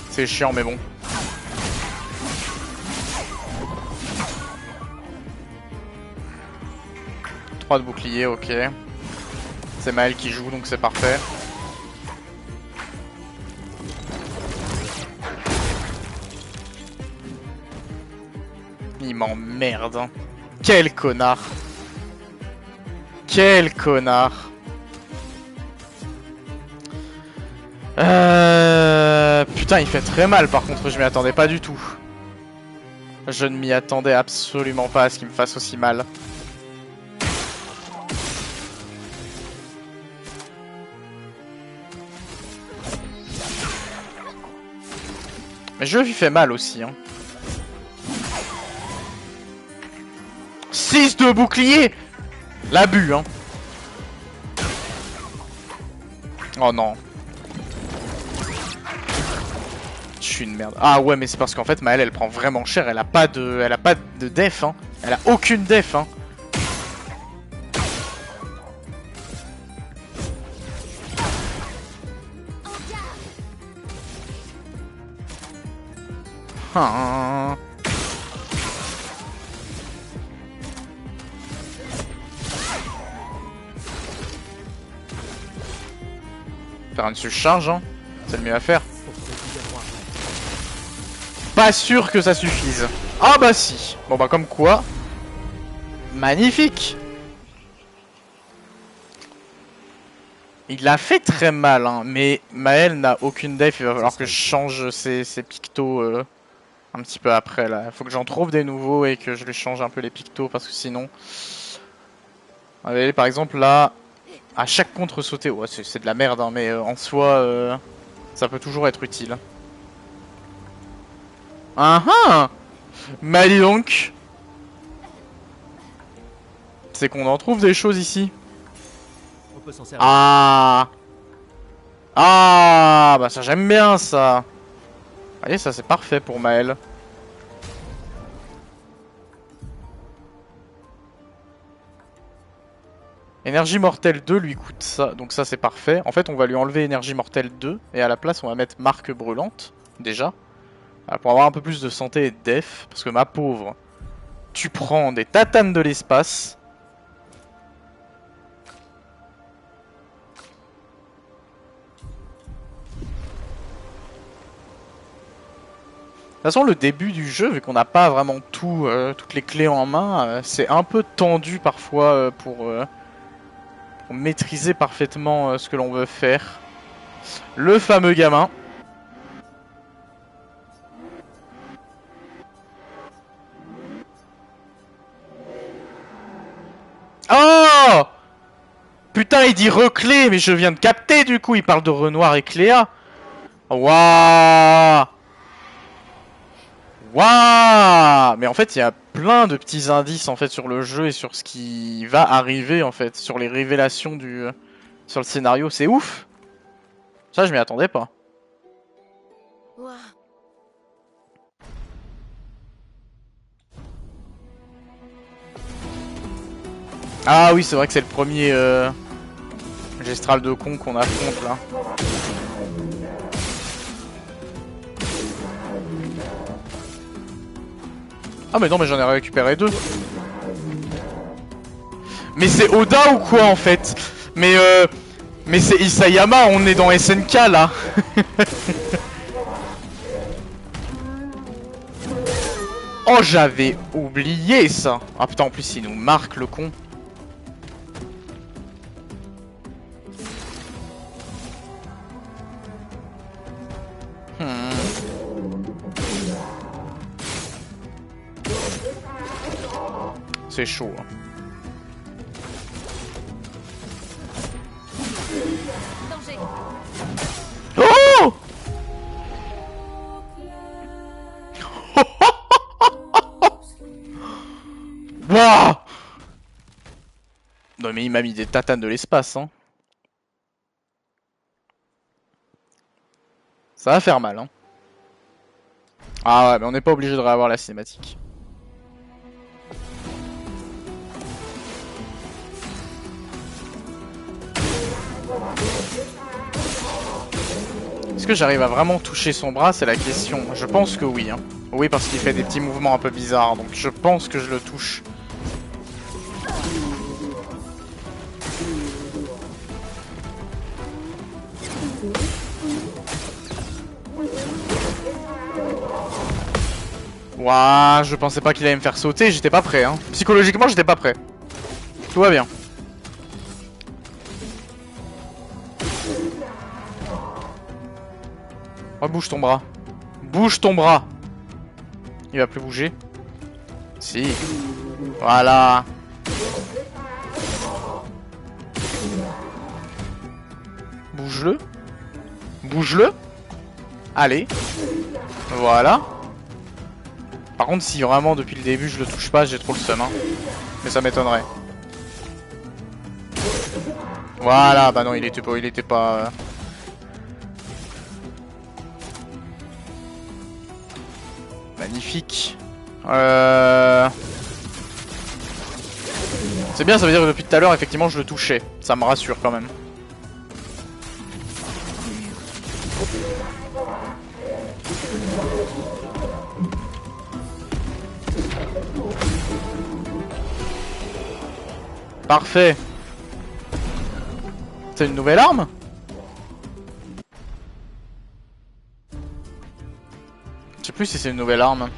Speaker 1: C'est chiant, mais bon. Trois de bouclier, ok. C'est Maël qui joue, donc c'est parfait. Il m'emmerde. Hein. Quel connard. Quel connard. Putain, il fait très mal par contre, je m'y attendais pas du tout. Je ne m'y attendais absolument pas à ce qu'il me fasse aussi mal. Mais je lui fais mal aussi. Hein. 6 de bouclier. L'abus, hein. Oh non. Je suis une merde. Ah ouais, mais c'est parce qu'en fait, Maëlle, elle prend vraiment cher. Elle a pas de def, hein. Elle a aucune def, hein. Ah. Faire une surcharge, hein. C'est le mieux à faire. Pas sûr que ça suffise. Ah bah si. Bon bah comme quoi. Magnifique. Il a fait très mal, hein, mais Maëlle n'a aucune def. Il va falloir que je change ses pictos un petit peu après. Là, il faut que j'en trouve des nouveaux et que je lui change un peu les pictos parce que sinon... Allez, par exemple là, à chaque contre-sauté, ouais, c'est de la merde, hein, mais en soi, ça peut toujours être utile. Ah ah! Bah dis donc! C'est qu'on en trouve des choses ici.
Speaker 4: On peut s'en servir.
Speaker 1: Ah! Ah! Bah ça j'aime bien ça! Allez, ça c'est parfait pour Maëlle. Énergie mortelle 2 lui coûte ça, donc ça c'est parfait. En fait on va lui enlever énergie mortelle 2 et à la place on va mettre marque brûlante, déjà. Pour avoir un peu plus de santé et de def, parce que ma pauvre, tu prends des tatanes de l'espace. De toute façon le début du jeu, vu qu'on n'a pas vraiment toutes les clés en main, c'est un peu tendu parfois pour maîtriser parfaitement ce que l'on veut faire. Le fameux gamin. Oh! Putain, il dit reclé, mais je viens de capter du coup, il parle de Renoir et Cléa. Waouh! Waouh! Mais en fait, il y a plein de petits indices en fait sur le jeu et sur ce qui va arriver en fait, sur les révélations sur le scénario, c'est ouf. Ça, je m'y attendais pas.
Speaker 2: Ouah.
Speaker 1: Ah oui, c'est vrai que c'est le premier gestral de con qu'on affronte là. Ah mais non, mais j'en ai récupéré 2. Mais c'est Oda ou quoi en fait? Mais c'est Isayama, on est dans SNK là. Oh, j'avais oublié ça. Ah putain, en plus il nous marque le con. C'est chaud. Hein. Oh! Wouah! Non mais il m'a mis des tatanes de l'espace, hein. Ça va faire mal, hein. Ah ouais, mais on n'est pas obligé de réavoir la cinématique. Est-ce que j'arrive à vraiment toucher son bras? C'est la question. Je pense que oui. Hein. Oui, parce qu'il fait des petits mouvements un peu bizarres. Donc je pense que je le touche. Ouah, je pensais pas qu'il allait me faire sauter, j'étais pas prêt, hein. Psychologiquement, j'étais pas prêt. Tout va bien. Oh, bouge ton bras. Bouge ton bras. Il va plus bouger. Si. Voilà. Bouge-le. Bouge-le. Allez. Voilà. Par contre, si vraiment depuis le début je le touche pas, j'ai trop le seum, hein. Mais ça m'étonnerait. Voilà, bah non, il était pas. Magnifique. C'est bien, ça veut dire que depuis tout à l'heure, effectivement, je le touchais. Ça me rassure quand même. Parfait. C'est une nouvelle arme? Je sais plus si c'est une nouvelle arme.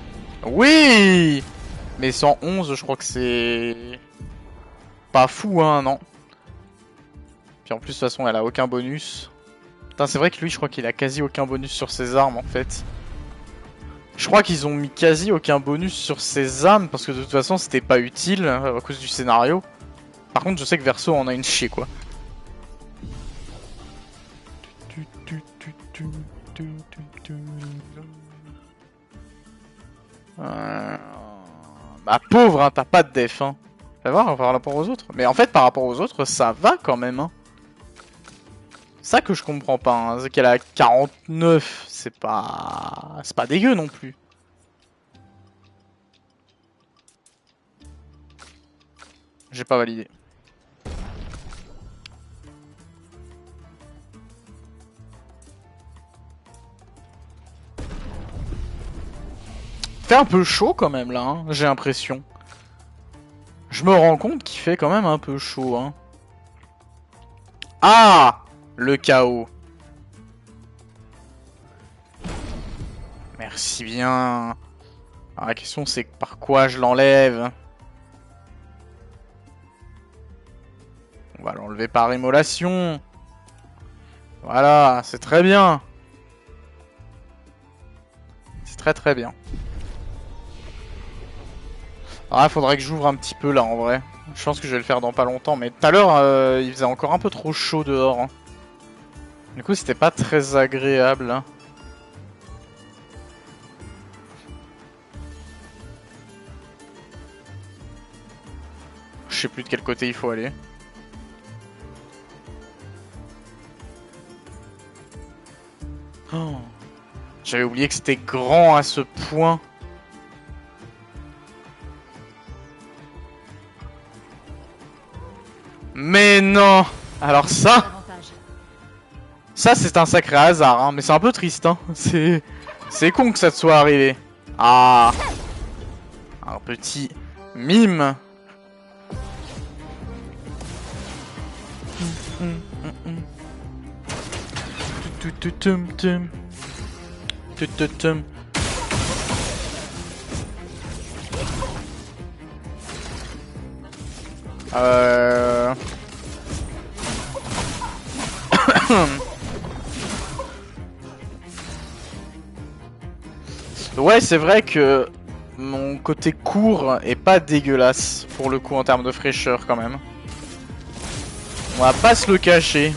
Speaker 1: Oui! Mais 111, je crois que c'est... pas fou, hein, non? Puis en plus, de toute façon, elle a aucun bonus. Putain, c'est vrai que lui, je crois qu'il a quasi aucun bonus sur ses armes, en fait. Je crois qu'ils ont mis quasi aucun bonus sur ses armes, parce que de toute façon, c'était pas utile, à cause du scénario. Par contre, je sais que Verso en a une chier, quoi. Bah pauvre, hein, t'as pas de def, hein. Fais voir par rapport aux autres. Mais en fait, par rapport aux autres, ça va quand même, hein. Ça que je comprends pas, hein. C'est qu'elle a 49, c'est pas dégueu non plus. J'ai pas validé. Fait un peu chaud quand même là, hein, j'ai l'impression. Je me rends compte qu'il fait quand même un peu chaud, hein. Ah! Le chaos. Merci bien. Alors, la question c'est par quoi je l'enlève. On va l'enlever par immolation. Voilà, c'est très bien. C'est très très bien. Ah, faudrait que j'ouvre un petit peu là en vrai. Je pense que je vais le faire dans pas longtemps, mais tout à l'heure il faisait encore un peu trop chaud dehors, hein. Du coup c'était pas très agréable, hein. Je sais plus de quel côté il faut aller. Oh. J'avais oublié que c'était grand à ce point. Mais non! Alors ça c'est un sacré hasard, hein. Mais c'est un peu triste, hein. C'est con que ça te soit arrivé. Ah! Un petit mime. Ouais, c'est vrai que mon côté court est pas dégueulasse pour le coup en termes de fraîcheur quand même. On va pas se le cacher.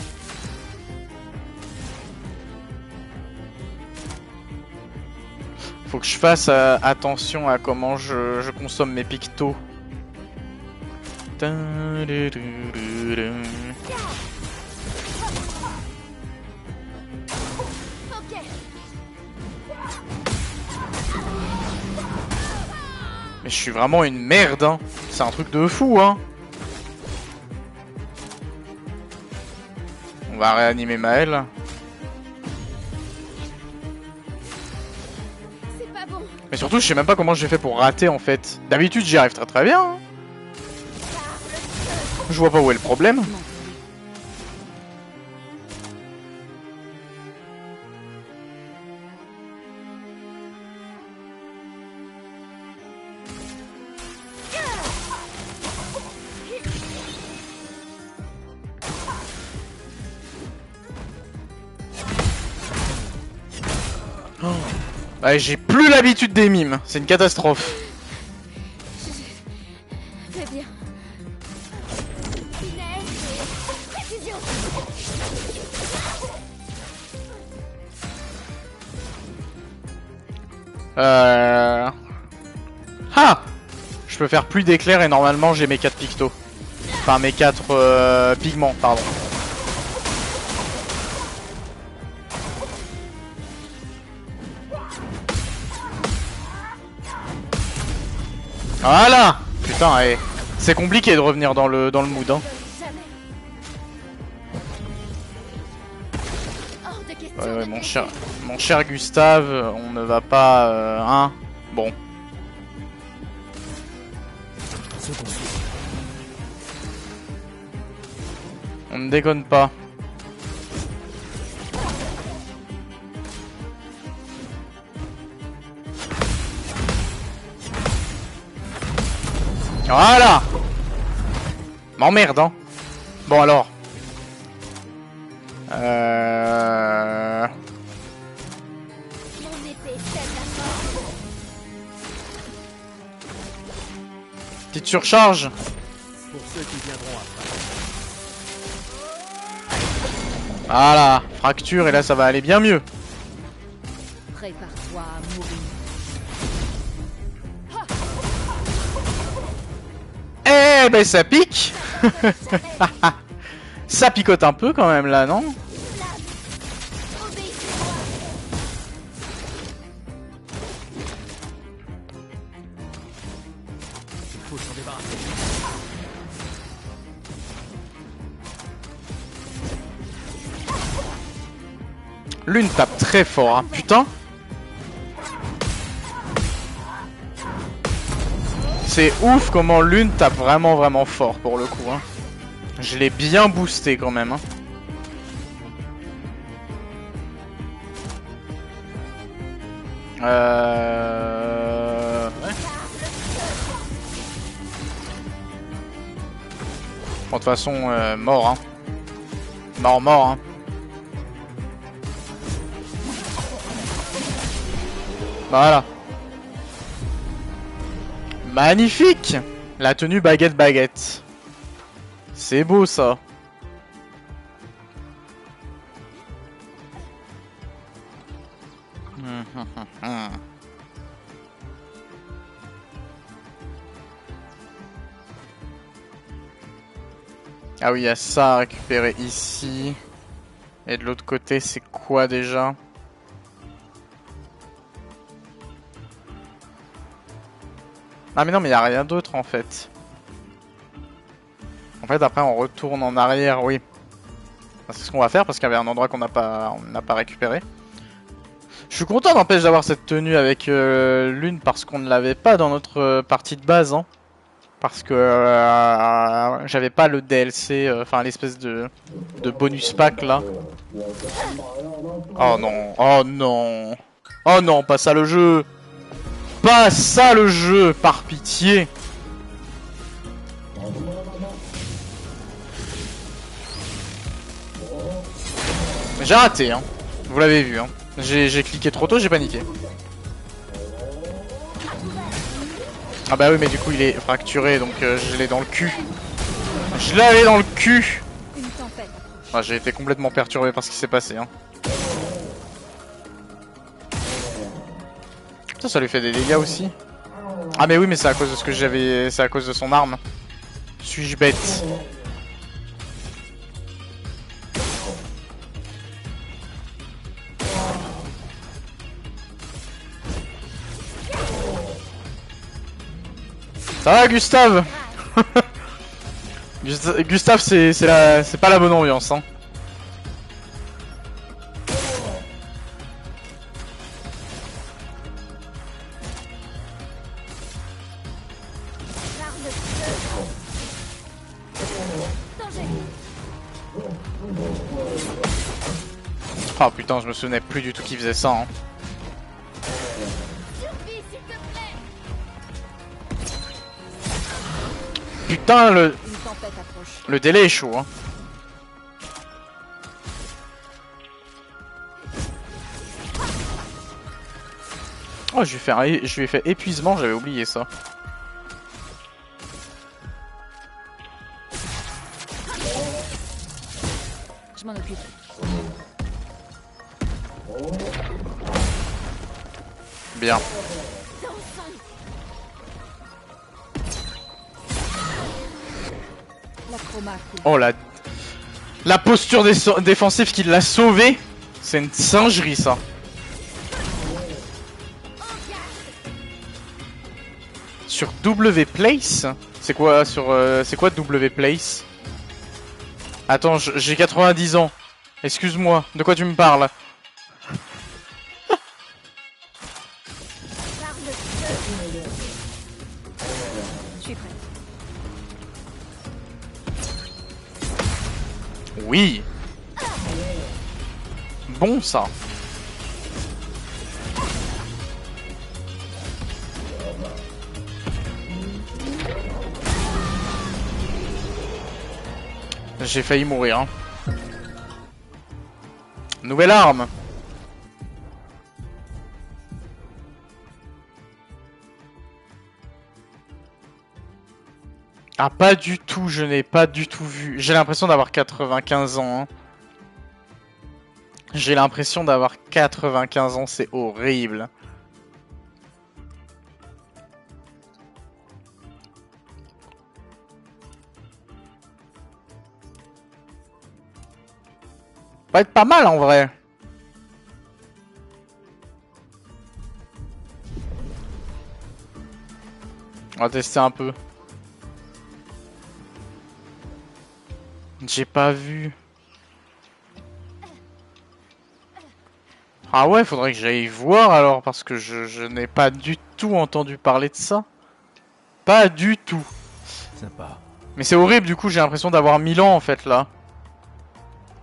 Speaker 1: Faut que je fasse attention à comment je consomme mes pictos. Mais je suis vraiment une merde, hein. C'est un truc de fou, hein. On va réanimer Maël.
Speaker 2: C'est pas bon.
Speaker 1: Mais surtout, je sais même pas comment j'ai fait pour rater en fait. D'habitude, j'y arrive très très bien, hein. Je vois pas où est le problème. Ouais, j'ai plus l'habitude des mimes, c'est une catastrophe.
Speaker 2: Très bien. Finesse et précision.
Speaker 1: Ah, je peux faire plus d'éclairs et normalement j'ai mes 4 pictos. Enfin mes 4 pigments, pardon. Voilà. Putain, c'est compliqué de revenir dans le mood, hein.
Speaker 2: Jamais. Hors de question
Speaker 1: Ouais,
Speaker 2: de
Speaker 1: mon cher Gustave, on ne va pas... hein. Bon.
Speaker 4: Second tour.
Speaker 1: On ne déconne pas. Voilà. M'emmerde, hein. Bon alors.
Speaker 2: Mon épée cède la mort.
Speaker 1: Petite surcharge.
Speaker 4: Pour ceux qui viendront après.
Speaker 1: Voilà. Fracture et là ça va aller bien mieux.
Speaker 3: Prépare-toi à mourir.
Speaker 1: Eh ben ça pique. Ça picote un peu quand même là, non?
Speaker 2: Obéissez-moi.
Speaker 4: Il faut s'en débarrasser.
Speaker 1: L'une tape très fort, hein. Putain. C'est ouf comment l'une tape vraiment fort pour le coup, hein. Je l'ai bien boosté quand même, hein. Ouais. Bon, de toute façon, mort, hein. Mort, hein. Voilà. Magnifique. La tenue baguette. C'est beau ça. Ah oui, il y a ça à récupérer ici. Et de l'autre côté, c'est quoi déjà? Ah mais non, mais il n'y a rien d'autre en fait. En fait, après, on retourne en arrière, oui. C'est ce qu'on va faire parce qu'il y avait un endroit qu'on n'a pas récupéré. Je suis content, n'empêche, d'avoir cette tenue avec l'une parce qu'on ne l'avait pas dans notre partie de base, hein. Parce que j'avais pas le DLC, enfin l'espèce de bonus pack là. Oh non, oh non, oh non, pas ça le jeu, pas ça le jeu, par pitié. J'ai raté, hein. Vous l'avez vu, hein. J'ai cliqué trop tôt, j'ai paniqué. Ah bah oui, mais du coup il est fracturé, donc je l'ai dans le cul. Je l'avais dans le cul.
Speaker 2: Une tempête.
Speaker 1: Ah, j'ai été complètement perturbé par ce qui s'est passé, hein. Ça lui fait des dégâts aussi. Ah mais oui, mais c'est à cause de ce que j'avais, c'est à cause de son arme. Suis-je bête? Ça va, Gustave? Gustave, c'est pas la bonne ambiance, hein.
Speaker 2: L'arme de feu. Danger.
Speaker 1: Oh putain, je me souvenais plus du tout qu'il faisait ça, hein.
Speaker 2: Survie, s'il te plaît.
Speaker 1: Putain,
Speaker 3: Une tempête approche.
Speaker 1: le délai est chaud, hein. Oh, je lui ai fait épuisement, j'avais oublié ça.
Speaker 3: Je m'en occupe.
Speaker 1: Bien.
Speaker 3: La chroma coule.
Speaker 1: Oh la posture défensive qui l'a sauvé, c'est une singerie ça. Sur W place, c'est quoi c'est quoi W place? Attends, j'ai 90 ans. Excuse-moi, de quoi tu me parles?
Speaker 3: Je suis prête.
Speaker 1: Oui. Bon ça. J'ai failli mourir. Hein. Nouvelle arme. Ah pas du tout, je n'ai pas du tout vu. J'ai l'impression d'avoir 95 ans. Hein. J'ai l'impression d'avoir 95 ans, c'est horrible. Va être pas mal en vrai. On va tester un peu. J'ai pas vu. Ah ouais, faudrait que j'aille voir alors, parce que je n'ai pas du tout entendu parler de ça. Pas du tout.
Speaker 4: Sympa.
Speaker 1: Mais c'est horrible, du coup j'ai l'impression d'avoir 1000 ans en fait là.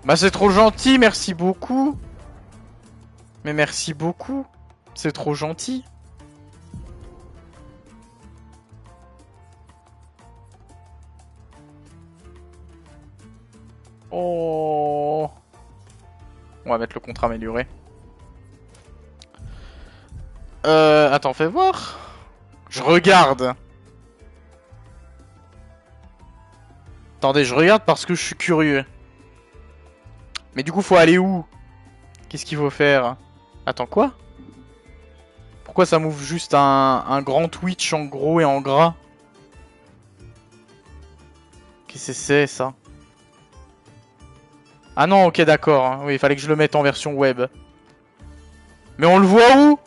Speaker 1: Bah c'est trop gentil, merci beaucoup. Mais merci beaucoup. C'est trop gentil. Oh. On va mettre le contrat amélioré. Attends, fais voir. Je regarde. Attendez, je regarde parce que je suis curieux. Mais du coup, faut aller où? Qu'est-ce qu'il faut faire? Attends, quoi? Pourquoi ça m'ouvre juste un grand Twitch en gros et en gras? Qu'est-ce que c'est ça? Ah non, ok, d'accord. Hein. Oui, il fallait que je le mette en version web. Mais on le voit où?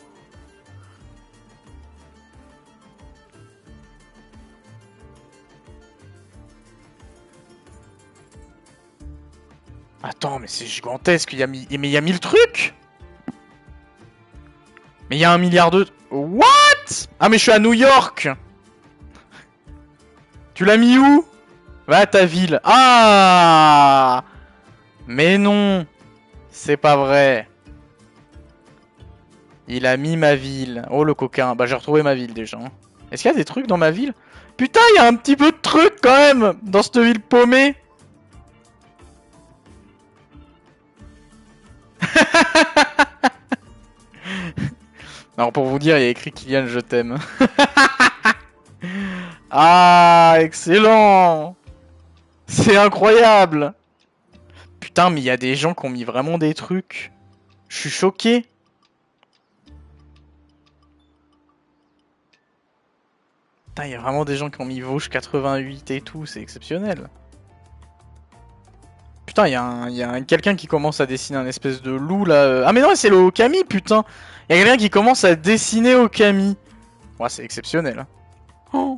Speaker 1: Attends, mais c'est gigantesque. Mais il y a 1000 trucs? Mais il y a 1 milliard de... What? Ah, mais je suis à New York. Tu l'as mis où? Va à ta ville. Ah! Mais non. C'est pas vrai. Il a mis ma ville. Oh, le coquin. Bah, j'ai retrouvé ma ville, déjà. Est-ce qu'il y a des trucs dans ma ville? Putain, il y a un petit peu de trucs, quand même, dans cette ville paumée. Alors, pour vous dire, il y a écrit Kylian, je t'aime. Ah, excellent. C'est incroyable. Putain, mais il y a des gens qui ont mis vraiment des trucs. Je suis choqué. Putain, il y a vraiment des gens qui ont mis Vosges 88 et tout, c'est exceptionnel. Putain, il y a quelqu'un qui commence à dessiner un espèce de loup là. Ah mais non, c'est le Okami, putain. Il y a quelqu'un qui commence à dessiner Okami. Ouais, c'est exceptionnel. Oh.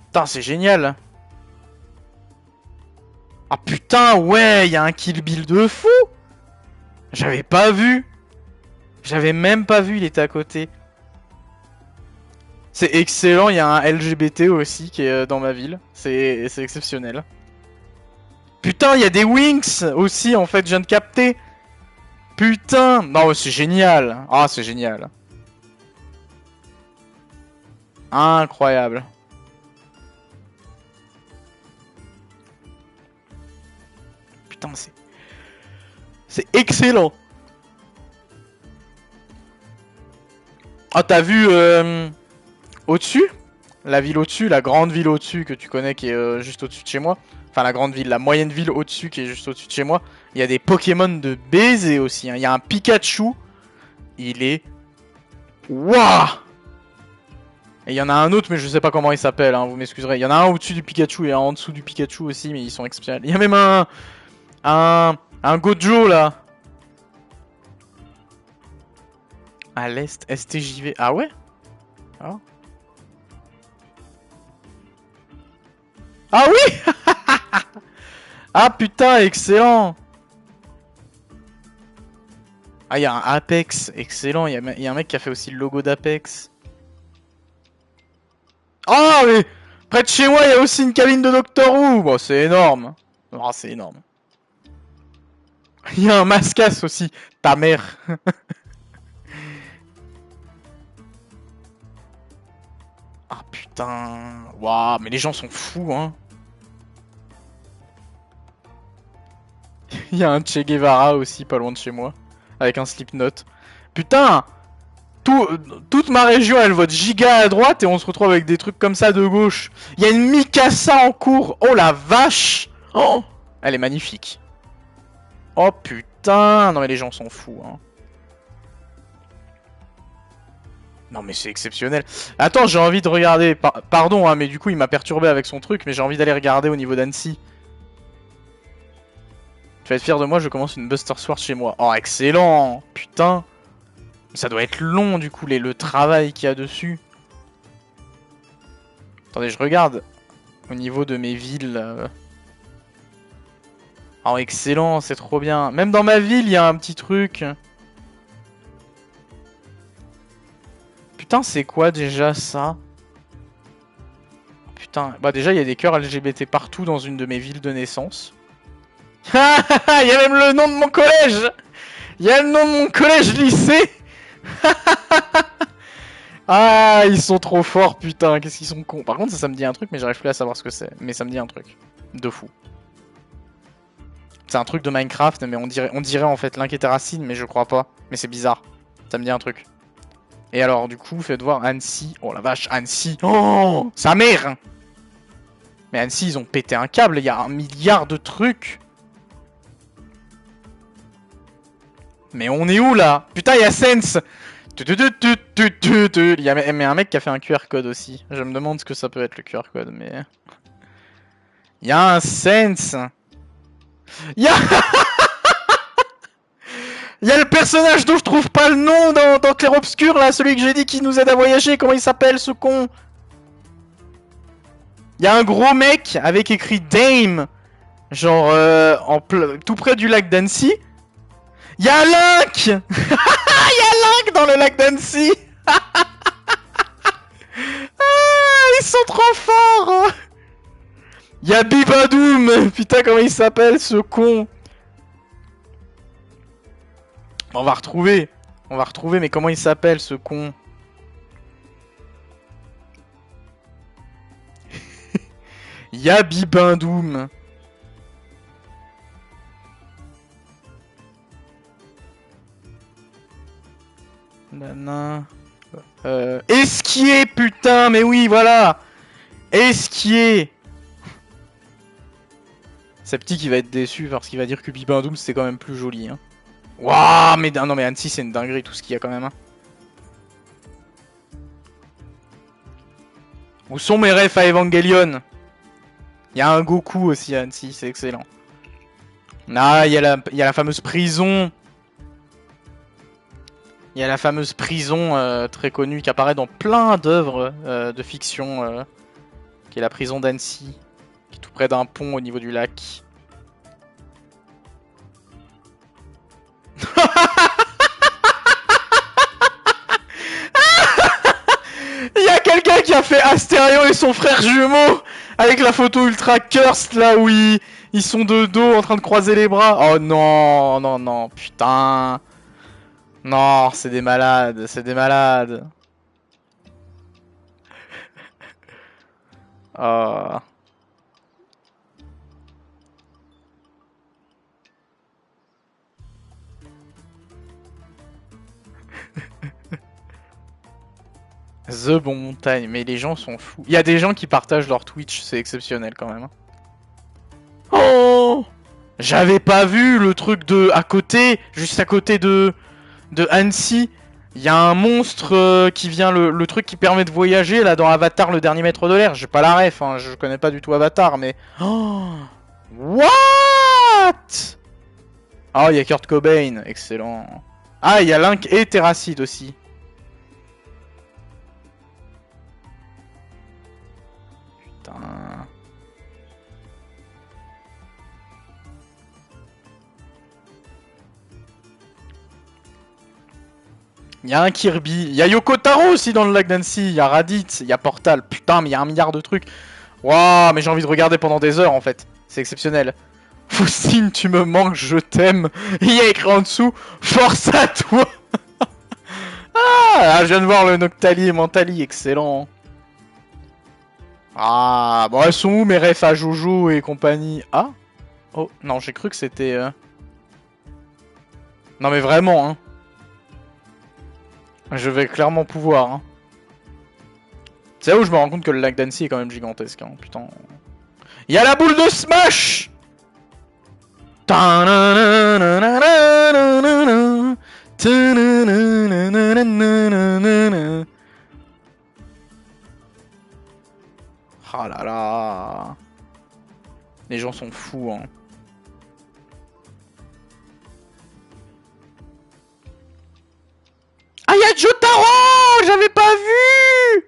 Speaker 1: Putain, c'est génial. Ah putain, ouais, il y a un Kill Bill de fou. J'avais pas vu. J'avais même pas vu, il était à côté. C'est excellent, il y a un LGBT aussi qui est dans ma ville. C'est exceptionnel. Putain, il y a des Winx aussi, en fait, je viens de capter. Putain, non, c'est génial. Ah, c'est génial. Incroyable. Putain, c'est excellent. Oh, t'as vu au-dessus? La ville au-dessus, la grande ville au-dessus que tu connais qui est juste au-dessus de chez moi. Enfin, la grande ville, la moyenne ville au-dessus qui est juste au-dessus de chez moi. Il y a des Pokémon de baiser aussi. Hein. Il y a un Pikachu. Il est... Waouh! Et il y en a un autre, mais je sais pas comment il s'appelle, hein, vous m'excuserez. Il y en a un au-dessus du Pikachu et un en dessous du Pikachu aussi, mais ils sont exceptionnels. Il y a même un Gojo là. À l'est, STJV. Ah ouais? Ah, ah oui! Ah putain, excellent! Ah, il y a un Apex, excellent. Il y a un mec qui a fait aussi le logo d'Apex. Oh, mais près de chez moi, il y a aussi une cabine de Doctor Who. Bon, c'est énorme. Oh, c'est énorme. Il y a un Mascas aussi. Ta mère. Ah putain. Waouh, mais les gens sont fous, hein. Il y a un Che Guevara aussi, pas loin de chez moi. Avec un Slipknot. Putain! Toute ma région, elle vote giga à droite et on se retrouve avec des trucs comme ça de gauche. Il y a une Mikasa en cours. Oh la vache! Oh! Elle est magnifique. Oh putain! Non mais les gens sont fous, hein. Non mais c'est exceptionnel. Attends, j'ai envie de regarder. Pardon, hein, mais du coup il m'a perturbé avec son truc, mais j'ai envie d'aller regarder au niveau d'Annecy. Tu vas être fier de moi, je commence une Buster Sword chez moi. Oh excellent! Putain! Ça doit être long du coup, le travail qu'il y a dessus. Attendez, je regarde au niveau de mes villes. Oh excellent, c'est trop bien. Même dans ma ville, il y a un petit truc. Putain, c'est quoi déjà ça? Putain, bah déjà il y a des cœurs LGBT partout dans une de mes villes de naissance. Il y a même le nom de mon collège. Il y a le nom de mon collège lycée. Ah, ils sont trop forts, putain, qu'est-ce qu'ils sont cons. Par contre, ça me dit un truc, mais j'arrive plus à savoir ce que c'est. Mais ça me dit un truc. De fou. C'est un truc de Minecraft, mais on dirait en fait Link et Terracine, mais je crois pas. Mais c'est bizarre. Ça me dit un truc. Et alors, du coup, faites voir Annecy. Oh la vache, Annecy. Oh, sa mère. Mais Annecy, ils ont pété un câble. Il y a 1 milliard de trucs. Mais on est où là? Putain, il y a Sense. Il y a un mec qui a fait un QR code aussi. Je me demande ce que ça peut être le QR code, mais... Il y a un Sense. Il y a... Il y a le personnage dont je trouve pas le nom dans Clair Obscur, là, celui que j'ai dit qui nous aide à voyager. Comment il s'appelle, ce con? Il y a un gros mec avec écrit Dame, genre tout près du lac d'Annecy. Il y a Link. Il y a Link dans le lac d'Annecy. Ah, ils sont trop forts. Il y a Bibadoom. Putain, comment il s'appelle, ce con? On va retrouver. On va retrouver, mais comment il s'appelle, ce con? Il y a Bibindoum. Nana. Esquier, putain, mais oui, voilà. Esquier. C'est petit qui va être déçu parce qu'il va dire que Bibindoum c'était quand même plus joli. Hein. Waouh, mais non, mais Annecy c'est une dinguerie tout ce qu'il y a quand même. Hein. Où sont mes refs à Evangelion? Il y a un Goku aussi à Annecy, c'est excellent. Ah, il y a la fameuse prison. Il y a la fameuse prison très connue qui apparaît dans plein d'œuvres de fiction, qui est la prison d'Annecy, qui est tout près d'un pont au niveau du lac. Il y a quelqu'un qui a fait Astério et son frère jumeau avec la photo ultra cursed là où ils sont de dos en train de croiser les bras. Oh non, non, non, putain. Non, c'est des malades, c'est des malades. Oh. The Bon Montagne, mais les gens sont fous. Il y a des gens qui partagent leur Twitch, c'est exceptionnel quand même. Oh! J'avais pas vu le truc de à côté, juste à côté de Annecy. Il y a un monstre qui vient, le truc qui permet de voyager là dans Avatar, le dernier maître de l'air. J'ai pas la ref, hein, je connais pas du tout Avatar, mais... Oh! What? Oh, il y a Kurt Cobain, excellent. Ah, il y a Link et Terracid aussi. Putain... Il y a un Kirby, il y a Yoko Taro aussi dans le lac d'Annecy, il y a Raditz, il y a Portal, putain mais il y a 1 milliard de trucs. Waouh, mais j'ai envie de regarder pendant des heures en fait, c'est exceptionnel. Foussine, tu me manques, je t'aime. Il y a écrit en dessous, force à toi. Ah, je viens de voir le Noctali et Mentali, excellent. Ah, bon elles sont où mes refs à Jojo et compagnie? Ah? Oh, non j'ai cru que c'était... Non mais vraiment hein. Je vais clairement pouvoir. Hein. C'est là où je me rends compte que le lac d'Annecy est quand même gigantesque. Hein. Putain. Il y a la boule de Smash. Ah là là. Les gens sont fous. Hein. Ah, il y a Jotaro! J'avais pas vu!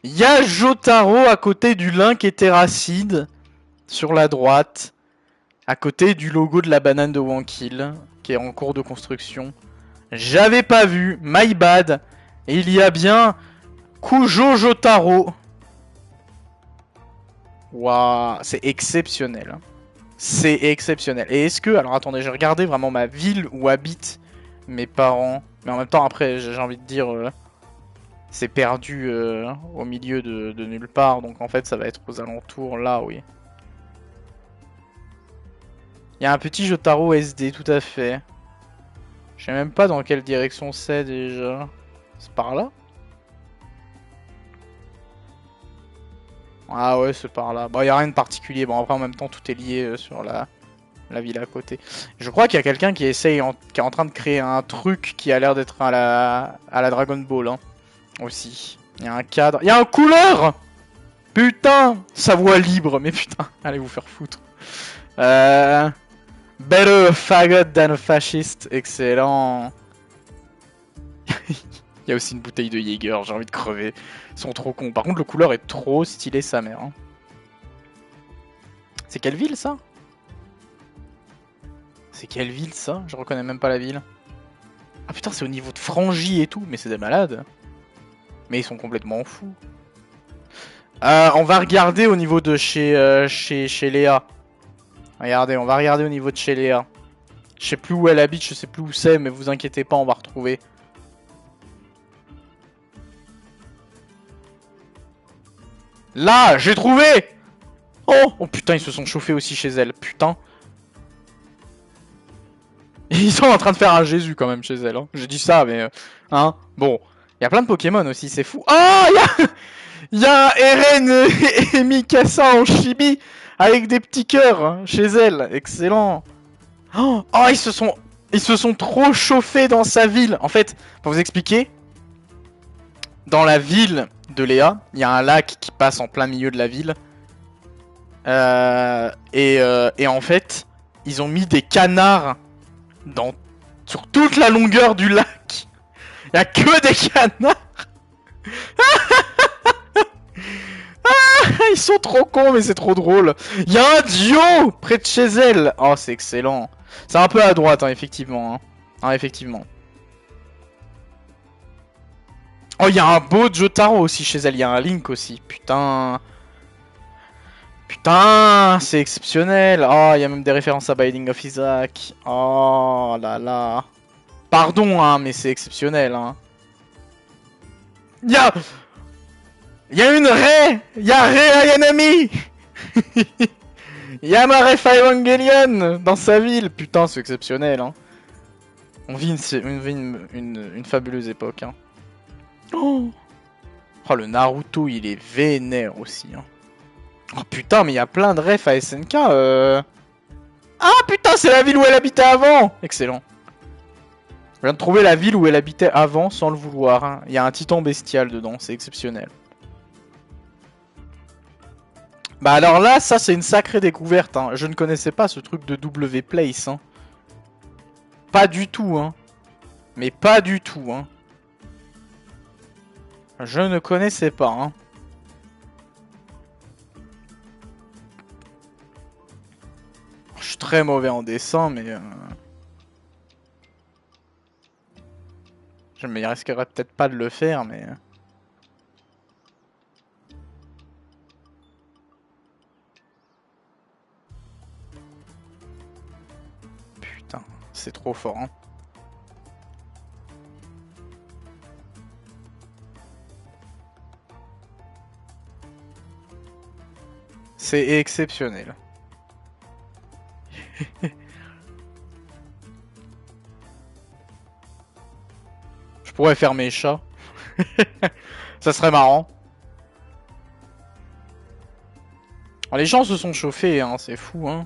Speaker 1: Il y a Jotaro à côté du Link et Terracid, sur la droite, à côté du logo de la banane de Wankill, qui est en cours de construction. J'avais pas vu, my bad. Et il y a bien Kujo Jotaro. Waouh, c'est exceptionnel. C'est exceptionnel. Et est-ce que... Alors attendez, j'ai regardé vraiment ma ville où habitent mes parents. Mais en même temps, après, j'ai envie de dire... c'est perdu au milieu de nulle part. Donc en fait, ça va être aux alentours, là, oui. Il y a un petit Jotaro SD, tout à fait. Je sais même pas dans quelle direction c'est, déjà. C'est par là? Ah ouais, c'est par là. Bon, il y a rien de particulier. Bon, après, en même temps, tout est lié sur la ville à côté. Je crois qu'il y a quelqu'un qui essaye, qui est en train de créer un truc qui a l'air d'être à la Dragon Ball, hein, aussi. Il y a un cadre. Il y a un couleur. Putain, sa voix libre, mais putain, allez vous faire foutre. Better a faggot than a fascist, excellent. Il y a aussi une bouteille de Jäger, j'ai envie de crever. Ils sont trop cons. Par contre, le couleur est trop stylé, sa mère. Hein. C'est quelle ville, ça? C'est quelle ville, ça? Je reconnais même pas la ville. Ah putain, c'est au niveau de Frangy et tout. Mais c'est des malades. Mais ils sont complètement fous. On va regarder au niveau de chez Léa. Regardez, on va regarder au niveau de chez Léa. Je sais plus où elle habite, je sais plus où c'est, mais vous inquiétez pas, on va retrouver. Là, j'ai trouvé! Oh putain, ils se sont chauffés aussi chez elle, putain. Ils sont en train de faire un Jésus quand même chez elle. Hein. J'ai dit ça, mais... hein, bon. Il y a plein de Pokémon aussi, c'est fou. Oh, il y a Eren et Mikasa en chibi avec des petits cœurs hein, chez elle. Excellent. Oh, ils se sont trop chauffés dans sa ville. En fait, pour vous expliquer, dans la ville de Léa, il y a un lac qui passe en plein milieu de la ville. Et en fait, ils ont mis des canards sur toute la longueur du lac. Il y a que des canards. Ils sont trop cons, mais c'est trop drôle. Il y a un Dio près de chez elle. Oh, c'est excellent. C'est un peu à droite, hein, effectivement. Hein. Ah, effectivement. Oh, il y a un beau Jotaro aussi chez elle. Il y a un Link aussi. Putain. Putain, c'est exceptionnel. Oh, il y a même des références à Binding of Isaac. Oh là là. Pardon, hein, mais c'est exceptionnel. Hein. Il y a une Rei. Il y a Rei Ayanami. Il y a ma ref Evangelion dans sa ville. Putain, c'est exceptionnel. Hein. On vit une fabuleuse époque. Hein. Oh. Oh, le Naruto, il est vénère aussi. Hein. Oh putain, mais il y a plein de refs à SNK. Ah putain, c'est la ville où elle habitait avant. Excellent. Je viens de trouver la ville où elle habitait avant sans le vouloir. Hein. Il y a un titan bestial dedans, c'est exceptionnel. Bah alors là, ça c'est une sacrée découverte. Hein. Je ne connaissais pas ce truc de W-Place. Hein. Pas du tout, hein. Mais pas du tout, hein. Je ne connaissais pas, hein. Je suis très mauvais en dessin, mais... Je me risquerais peut-être pas de le faire, mais... Putain, c'est trop fort, hein. C'est exceptionnel. Je pourrais faire mes chats. Ça serait marrant. Les gens se sont chauffés, hein, c'est fou, hein.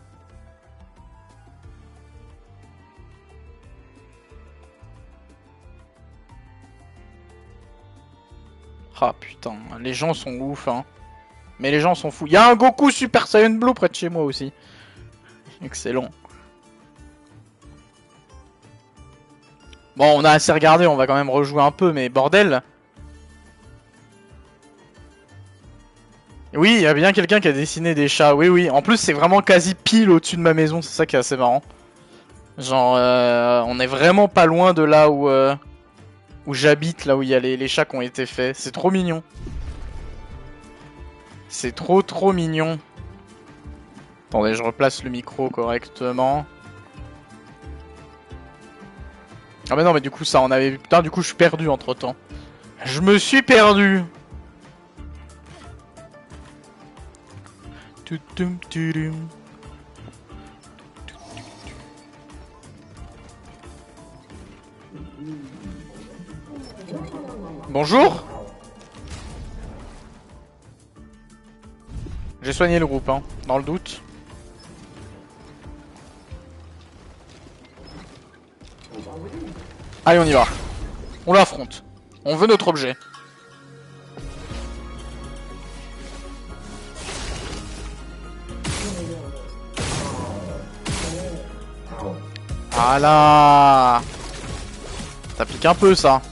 Speaker 1: Ah putain, les gens sont ouf, hein. Mais les gens sont fous. Il y a un Goku Super Saiyan Blue près de chez moi aussi. Excellent. Bon, on a assez regardé, on va quand même rejouer un peu, mais bordel. Oui, il y a bien quelqu'un qui a dessiné des chats, oui, oui. En plus, c'est vraiment quasi pile au-dessus de ma maison, c'est ça qui est assez marrant. Genre, on est vraiment pas loin de là où j'habite, là où il y a les chats qui ont été faits. C'est trop mignon. C'est trop mignon. Attendez, je replace le micro correctement. Ah mais non, mais du coup ça on avait... Putain, du coup je suis perdu entre temps. Je me suis perdu. Bonjour. J'ai soigné le groupe, hein, dans le doute. Allez, on y va. On l'affronte. On veut notre objet. Voilà. Ça pique un peu, ça.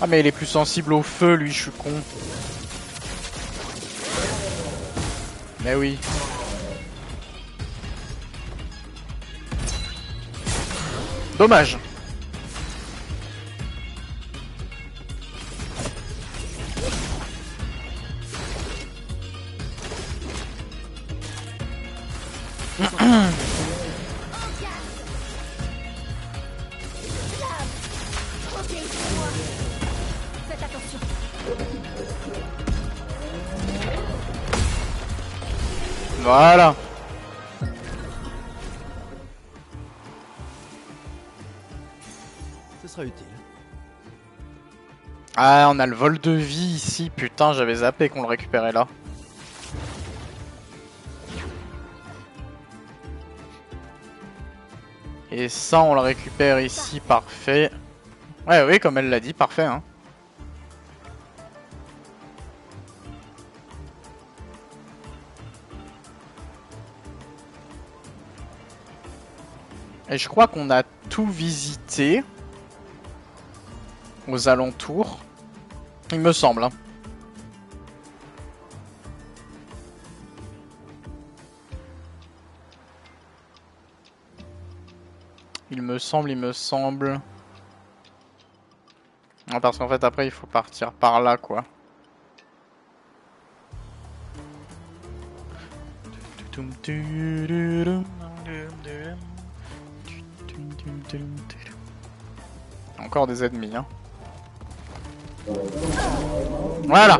Speaker 1: Ah mais il est plus sensible au feu lui, je suis con. Mais oui. Dommage.
Speaker 3: Faites attention.
Speaker 1: Voilà.
Speaker 4: Ce sera utile.
Speaker 1: Ah, on a le vol de vie ici. Putain, j'avais zappé qu'on le récupérait là. Et ça, on le récupère ici, parfait. Ouais, oui, comme elle l'a dit, parfait, hein. Et je crois qu'on a tout visité aux alentours. Il me semble, hein. Il me semble. Ah, parce qu'en fait, après, il faut partir par là, quoi. Encore des ennemis, hein. Voilà.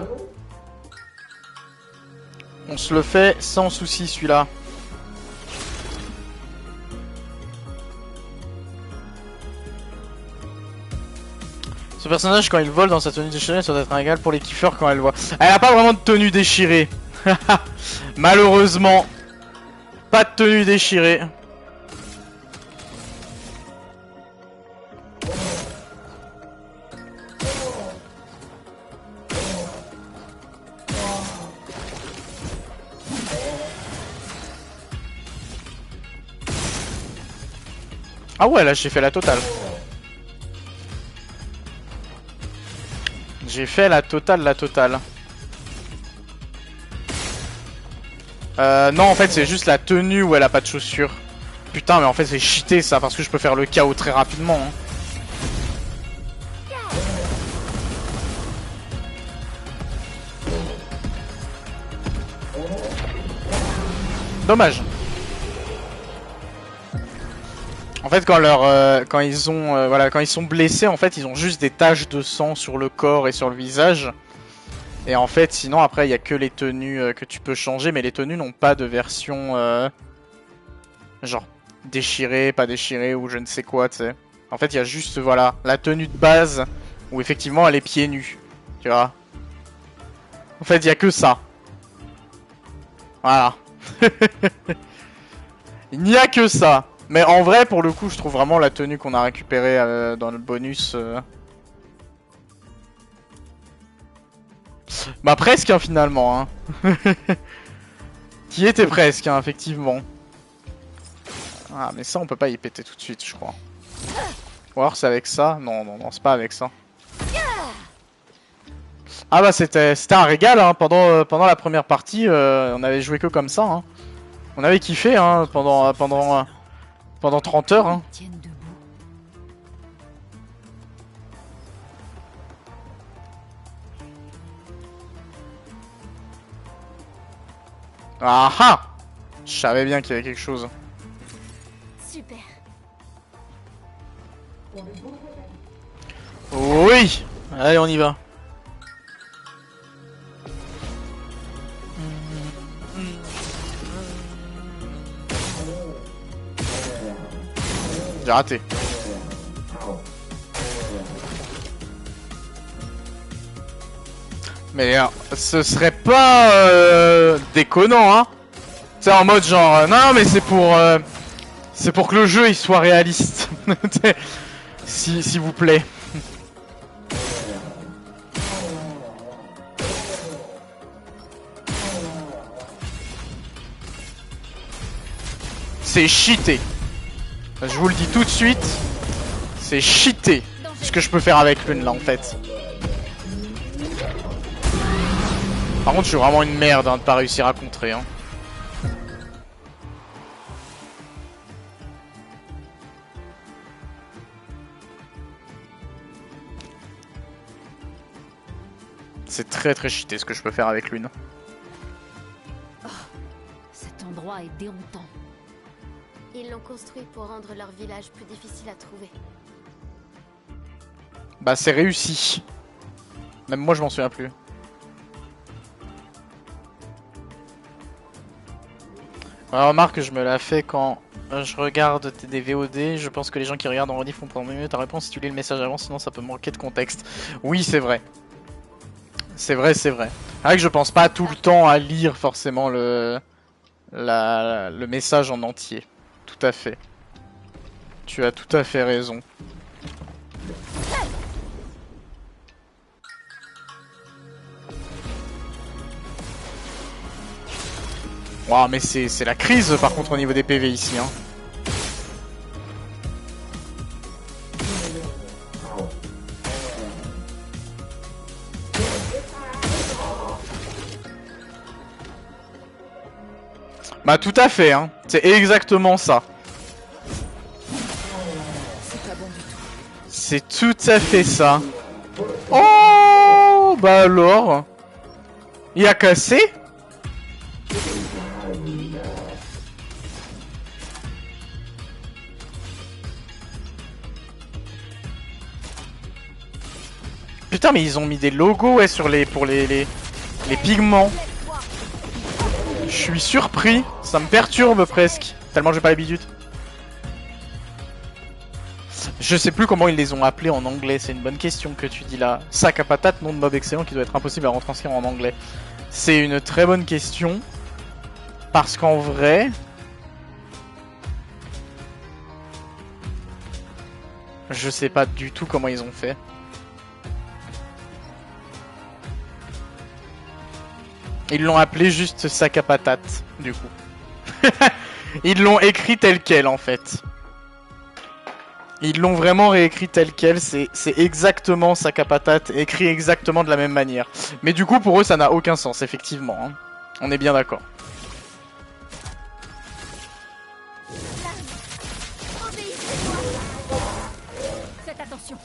Speaker 1: On se le fait sans souci celui-là. Ce personnage, quand il vole dans sa tenue déchirée, ça doit être un régal pour les kiffeurs quand elle voit. Elle a pas vraiment de tenue déchirée. Malheureusement. Pas de tenue déchirée. Ah ouais, là j'ai fait la totale. J'ai fait la totale. Non, en fait, c'est juste la tenue où elle a pas de chaussures. Putain, mais en fait, c'est cheaté ça, parce que je peux faire le KO très rapidement. Hein. Dommage. En fait, quand ils sont blessés, en fait, ils ont juste des taches de sang sur le corps et sur le visage. Et en fait, sinon, après, il y a que les tenues que tu peux changer, mais les tenues n'ont pas de version genre déchirée, pas déchirée ou je ne sais quoi, tu sais. En fait, il y a juste, voilà, la tenue de base où effectivement elle est pieds nus, tu vois. En fait, il y a que ça. Voilà. Il n'y a que ça. Mais en vrai, pour le coup, je trouve vraiment la tenue qu'on a récupérée dans le bonus... Bah presque, hein, finalement. Hein. Qui était presque, hein, effectivement. Ah, mais ça, on peut pas y péter tout de suite, je crois. Ou alors c'est avec ça. Non, non, non, c'est pas avec ça. Ah bah c'était un régal, hein. Pendant la première partie, on avait joué que comme ça. Hein. On avait kiffé hein, pendant 30 heures. Hein. Ah ah! Je savais bien qu'il y avait quelque chose.
Speaker 2: Super.
Speaker 1: Oui! Allez, on y va. J'ai raté. Mais ce serait pas déconnant, hein. C'est en mode genre, non mais c'est pour que le jeu il soit réaliste. S'il vous plaît. C'est cheaté. Je vous le dis tout de suite. C'est cheaté. Ce que je peux faire avec l'une là en fait. Par contre je suis vraiment une merde hein, de pas réussir à contrer hein. C'est très très cheaté ce que je peux faire avec l'une.
Speaker 3: Oh, cet endroit est déroutant.
Speaker 2: Ils l'ont construit pour rendre leur village plus difficile à trouver.
Speaker 1: Bah c'est réussi. Même moi je m'en souviens plus. Alors, remarque que je me la fais quand je regarde des VOD. Je pense que les gens qui regardent en rediff font prendre mieux ta réponse si tu lis le message avant, sinon ça peut manquer de contexte. Oui c'est vrai. C'est vrai, c'est vrai. C'est vrai que je pense pas tout le temps à lire forcément le message en entier. Tout à fait. Tu as tout à fait raison. Wow, mais c'est la crise par contre au niveau des PV ici. Hein. Bah tout à fait, hein. C'est exactement ça. C'est tout à fait ça. Oh bah alors. Il a cassé. Putain mais ils ont mis des logos ouais, sur pour les pigments. Je suis surpris, ça me perturbe presque, tellement j'ai pas l'habitude. Je sais plus comment ils les ont appelés en anglais, c'est une bonne question que tu dis là. Sac à patate, nom de mob excellent qui doit être impossible à retranscrire en anglais. C'est une très bonne question, parce qu'en vrai... Je sais pas du tout comment ils ont fait. Ils l'ont appelé juste sac à patate, du coup. Ils l'ont écrit tel quel, en fait. Ils l'ont vraiment réécrit tel quel, c'est exactement sac à patate, écrit exactement de la même manière. Mais du coup, pour eux, ça n'a aucun sens, effectivement. Hein. On est bien d'accord.
Speaker 3: Faites attention.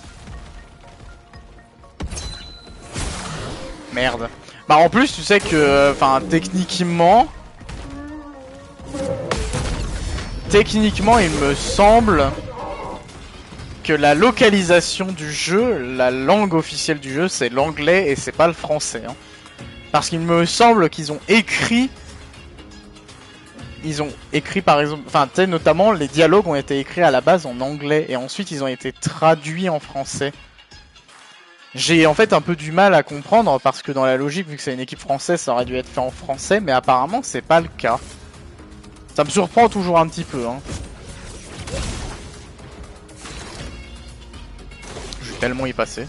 Speaker 1: Merde. Bah en plus, tu sais que, enfin, techniquement, il me semble que la localisation du jeu, la langue officielle du jeu, c'est l'anglais et c'est pas le français. Hein. Parce qu'il me semble qu'ils ont écrit... Ils ont écrit par exemple... Enfin, tu sais, notamment, les dialogues ont été écrits à la base en anglais et ensuite ils ont été traduits en français. J'ai en fait un peu du mal à comprendre parce que dans la logique, vu que c'est une équipe française, ça aurait dû être fait en français, mais apparemment c'est pas le cas. Ça me surprend toujours un petit peu. Hein. Je vais tellement y passer.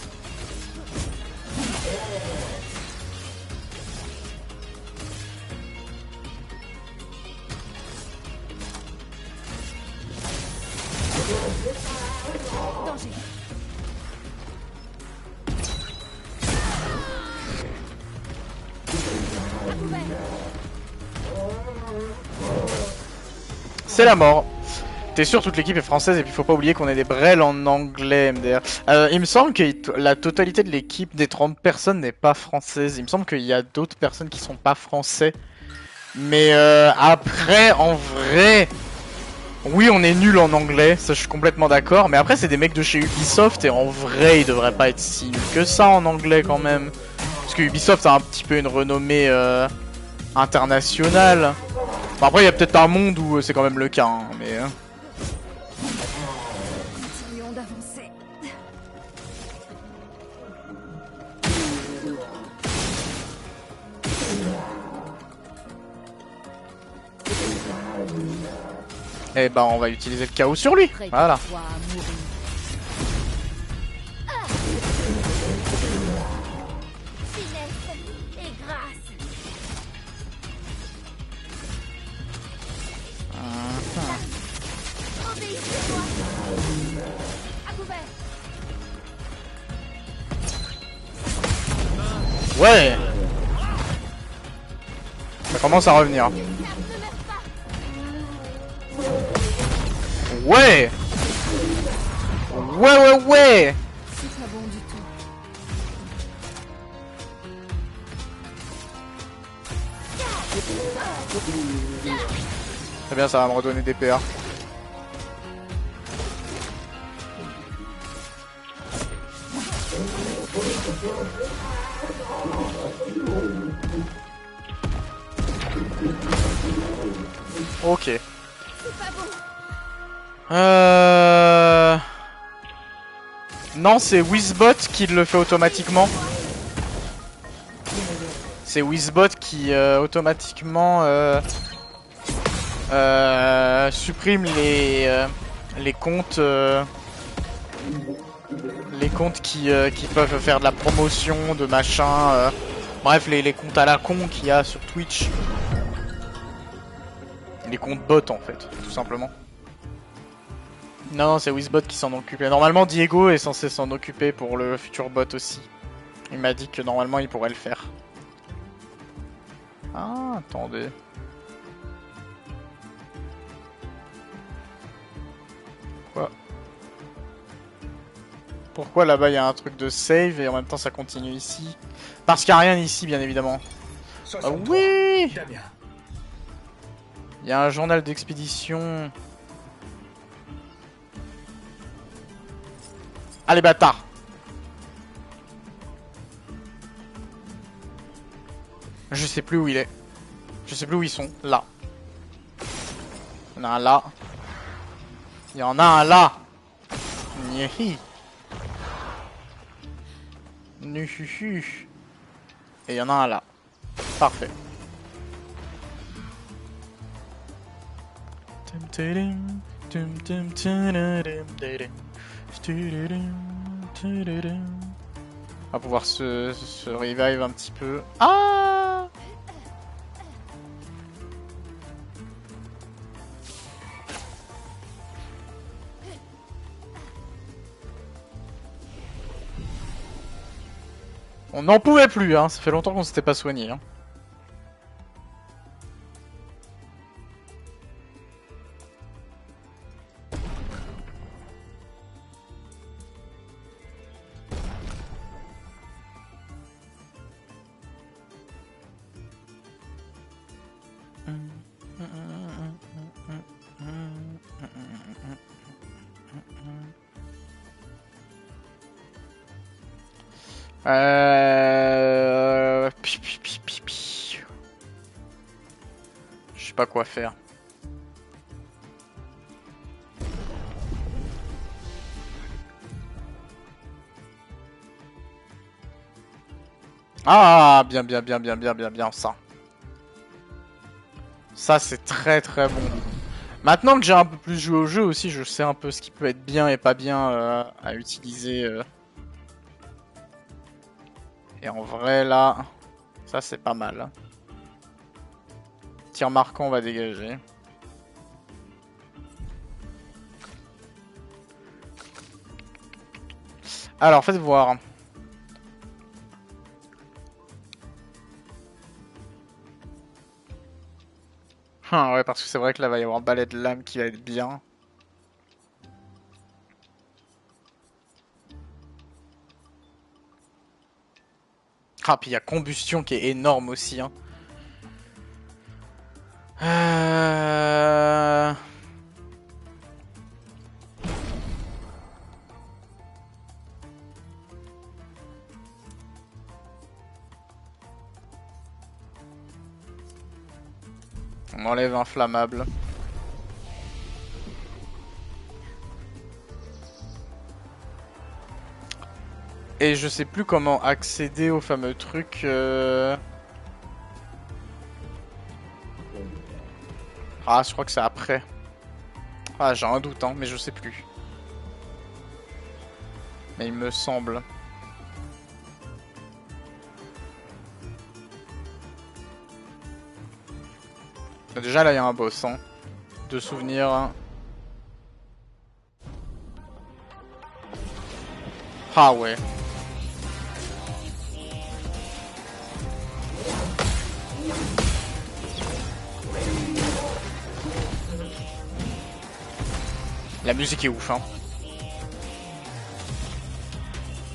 Speaker 3: Danger.
Speaker 1: C'est la mort. T'es sûr, toute l'équipe est française et puis faut pas oublier qu'on est des brels en anglais, MDR. Il me semble que la totalité de l'équipe des 30 personnes n'est pas française. Il me semble qu'il y a d'autres personnes qui sont pas français. Mais après, en vrai... Oui, on est nul en anglais, ça je suis complètement d'accord. Mais après, c'est des mecs de chez Ubisoft et en vrai, ils devraient pas être si nuls que ça en anglais quand même. Parce que Ubisoft a un petit peu une renommée internationale. Bon, après, il y a peut-être un monde où c'est quand même le cas, hein, mais...
Speaker 3: Continuons d'avancer.
Speaker 1: Eh ben, on va utiliser le chaos sur lui. Voilà.
Speaker 3: Prépare-toi à mourir.
Speaker 2: Finesse et grâce. Obéissez-moi.
Speaker 3: À couvert.
Speaker 1: Ouais. Ça commence à revenir. Ouais. Ouais.
Speaker 3: C'est pas bon du tout.
Speaker 1: Très bien, ça va me redonner des PA. Ok.
Speaker 2: C'est pas bon.
Speaker 1: Non, c'est Wizbot qui le fait automatiquement. C'est Wizbot qui automatiquement supprime les comptes qui peuvent faire de la promotion, de machin. Bref, les comptes à la con qu'il y a sur Twitch. Les comptes bots en fait, tout simplement. Non, c'est Wizbot qui s'en occupe. Et normalement, Diego est censé s'en occuper pour le futur bot aussi. Il m'a dit que normalement, il pourrait le faire. Ah, attendez. Pourquoi là-bas, il y a un truc de save et en même temps, ça continue ici? Parce qu'il n'y a rien ici, bien évidemment. Ah oui!
Speaker 4: Damien.
Speaker 1: Il y a un journal d'expédition. Allez, bâtard! Je sais plus où il est. Je sais plus où ils sont. Là. Il y en a un là. Il y en a un là. Nihi. Nuhuhu. Et il y en a un là. Parfait. On va pouvoir se revive un petit peu. Ah! On n'en pouvait plus, hein. Ça fait longtemps qu'on s'était pas soigné, hein. Je sais pas quoi faire. Ah, bien, ça. Ça, c'est très très bon. Maintenant que j'ai un peu plus joué au jeu aussi, je sais un peu ce qui peut être bien et pas bien à utiliser. Et en vrai, là, ça c'est pas mal. Tir marquant, on va dégager. Alors, faites voir. Ah ouais, parce que c'est vrai que là, va y avoir balai de lame qui va être bien. Ah, puis il y a combustion qui est énorme aussi, hein. On enlève inflammable. Et je sais plus comment accéder au fameux truc. Ah, je crois que c'est après. Ah, j'ai un doute, hein, mais je sais plus. Mais il me semble. Déjà, là, il y a un boss, hein. De souvenirs. Ah ouais. La musique est ouf, hein.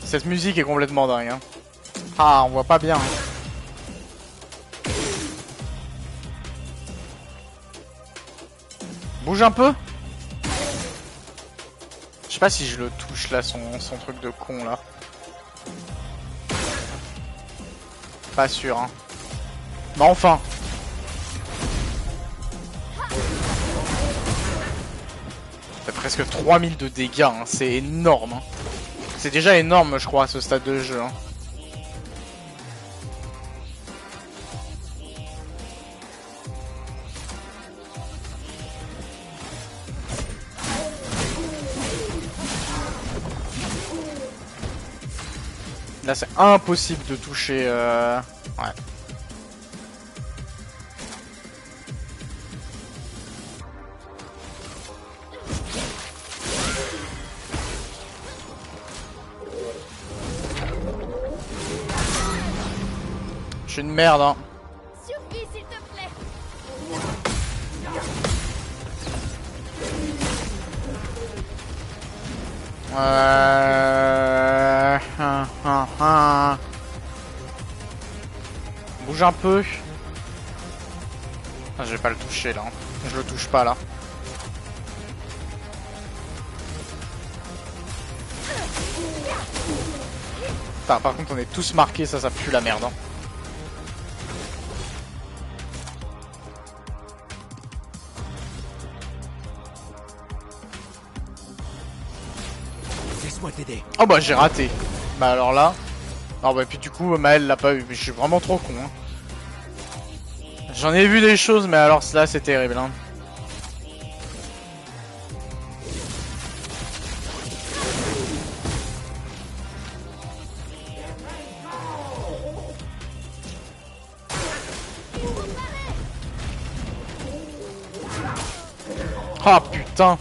Speaker 1: Cette musique est complètement dingue, hein. Ah, on voit pas bien. Hein. Bouge un peu. Je sais pas si je le touche là, son truc de con là. Pas sûr, hein. Mais enfin. Ça fait presque 3000 de dégâts, hein. C'est énorme. Hein. C'est déjà énorme, je crois, à ce stade de jeu. Hein. Là, c'est impossible de toucher... Ouais. Je suis une merde, hein.
Speaker 2: Suffit, s'il te plaît.
Speaker 1: Bouge un peu. Ah, je vais pas le toucher là. Je le touche pas là. Putain, par contre on est tous marqués, ça pue la merde. Hein.
Speaker 4: Laisse-moi t'aider.
Speaker 1: Oh bah j'ai raté. Bah alors là... Ah bah puis du coup Maël l'a pas eu, mais je suis vraiment trop con. Hein. J'en ai vu des choses, mais alors là c'est terrible. Hein. Ah putain.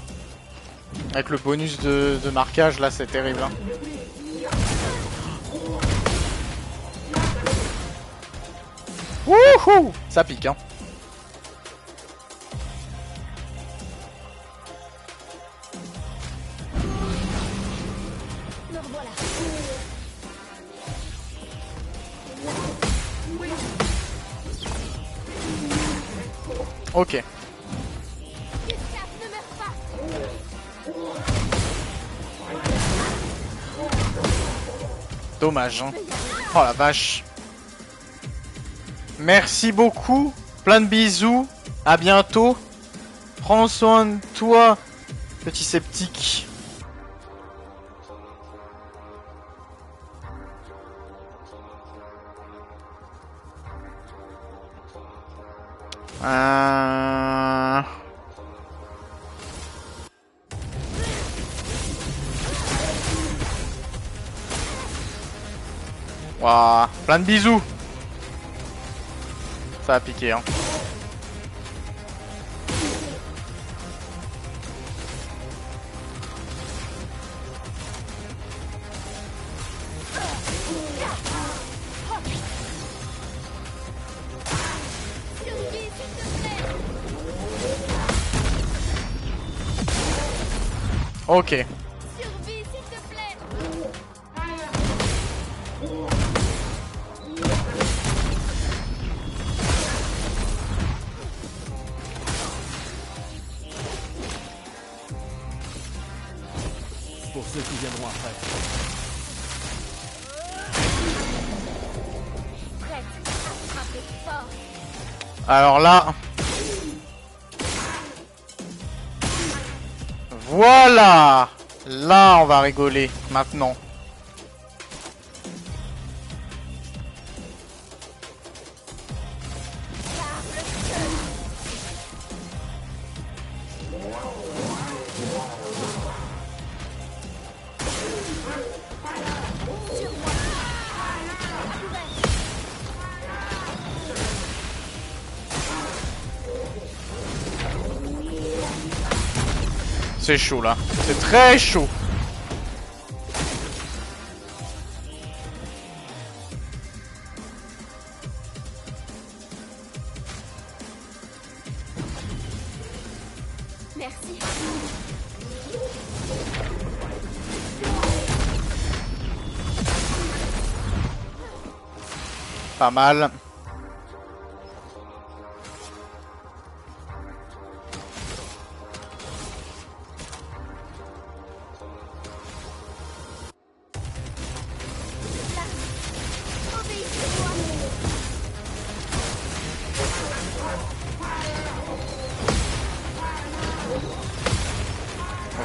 Speaker 1: Avec le bonus de marquage là c'est terrible. Hein. Wouhou! Ça pique hein.
Speaker 2: Me revoilà.
Speaker 1: Ok.
Speaker 2: Gustave, ne meurs pas.
Speaker 1: Dommage hein. Oh la vache. Merci beaucoup. Plein de bisous. À bientôt. Prends soin de toi, petit sceptique. Waouh, plein de bisous. Ça a piqué hein. Ok.
Speaker 2: Survie, s'il te plaît.
Speaker 4: Pour ceux qui viendront après.
Speaker 2: Prête à frapper fort.
Speaker 1: Alors là. Voilà. Là, on va rigoler maintenant. C'est chaud là. C'est très chaud.
Speaker 2: Merci.
Speaker 1: Pas mal.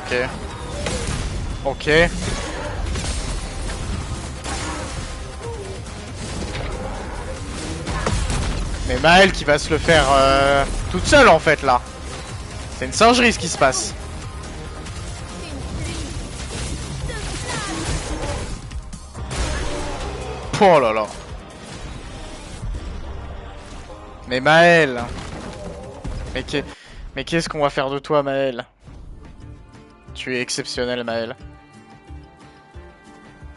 Speaker 1: Ok. Ok. Mais Maël qui va se le faire toute seule en fait là. C'est une singerie ce qui se passe. Oh là là. Mais Maël. Mais qu'est-ce qu'on va faire de toi Maël? Tu es exceptionnel Maël.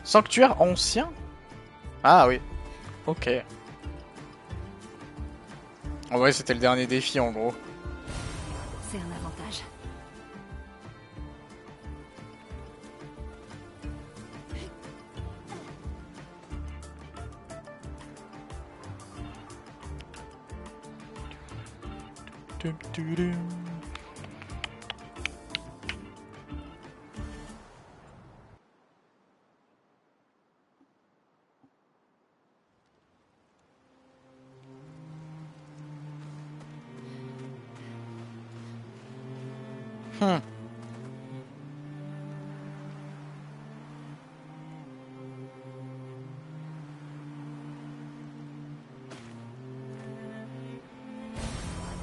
Speaker 1: Sanctuaire ancien? Ah oui. Ok. En vrai c'était le dernier défi en gros.
Speaker 3: C'est un avantage.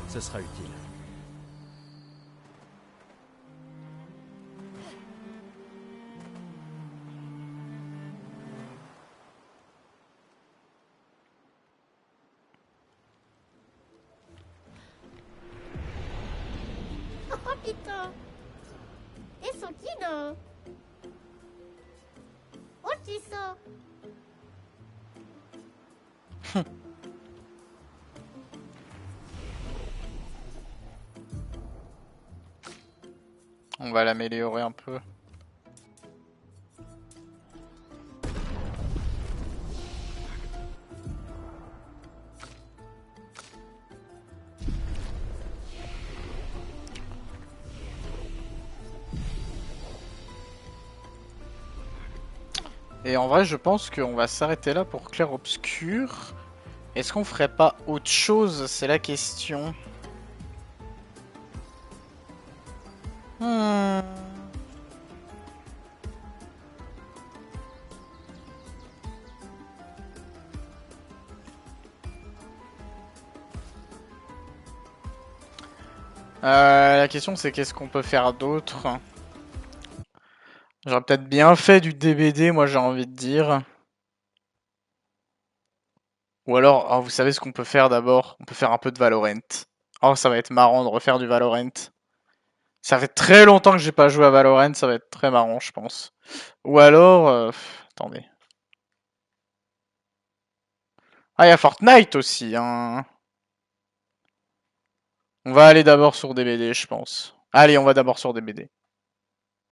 Speaker 4: Ce sera utile.
Speaker 5: Oh putain. Et son kino. Oh tu ça.
Speaker 1: On va l'améliorer un peu. Et en vrai, je pense qu'on va s'arrêter là pour Clair Obscur. Est-ce qu'on ferait pas autre chose? C'est la question. Hmm. La question c'est qu'est-ce qu'on peut faire d'autre? J'aurais peut-être bien fait du DBD, moi j'ai envie de dire. Ou alors, oh, vous savez ce qu'on peut faire d'abord? On peut faire un peu de Valorant. Oh, ça va être marrant de refaire du Valorant. Ça fait très longtemps que j'ai pas joué à Valorant, ça va être très marrant, je pense. Ou alors, attendez. Ah, il y a Fortnite aussi, hein. On va aller d'abord sur DBD, je pense. Allez, on va d'abord sur DBD.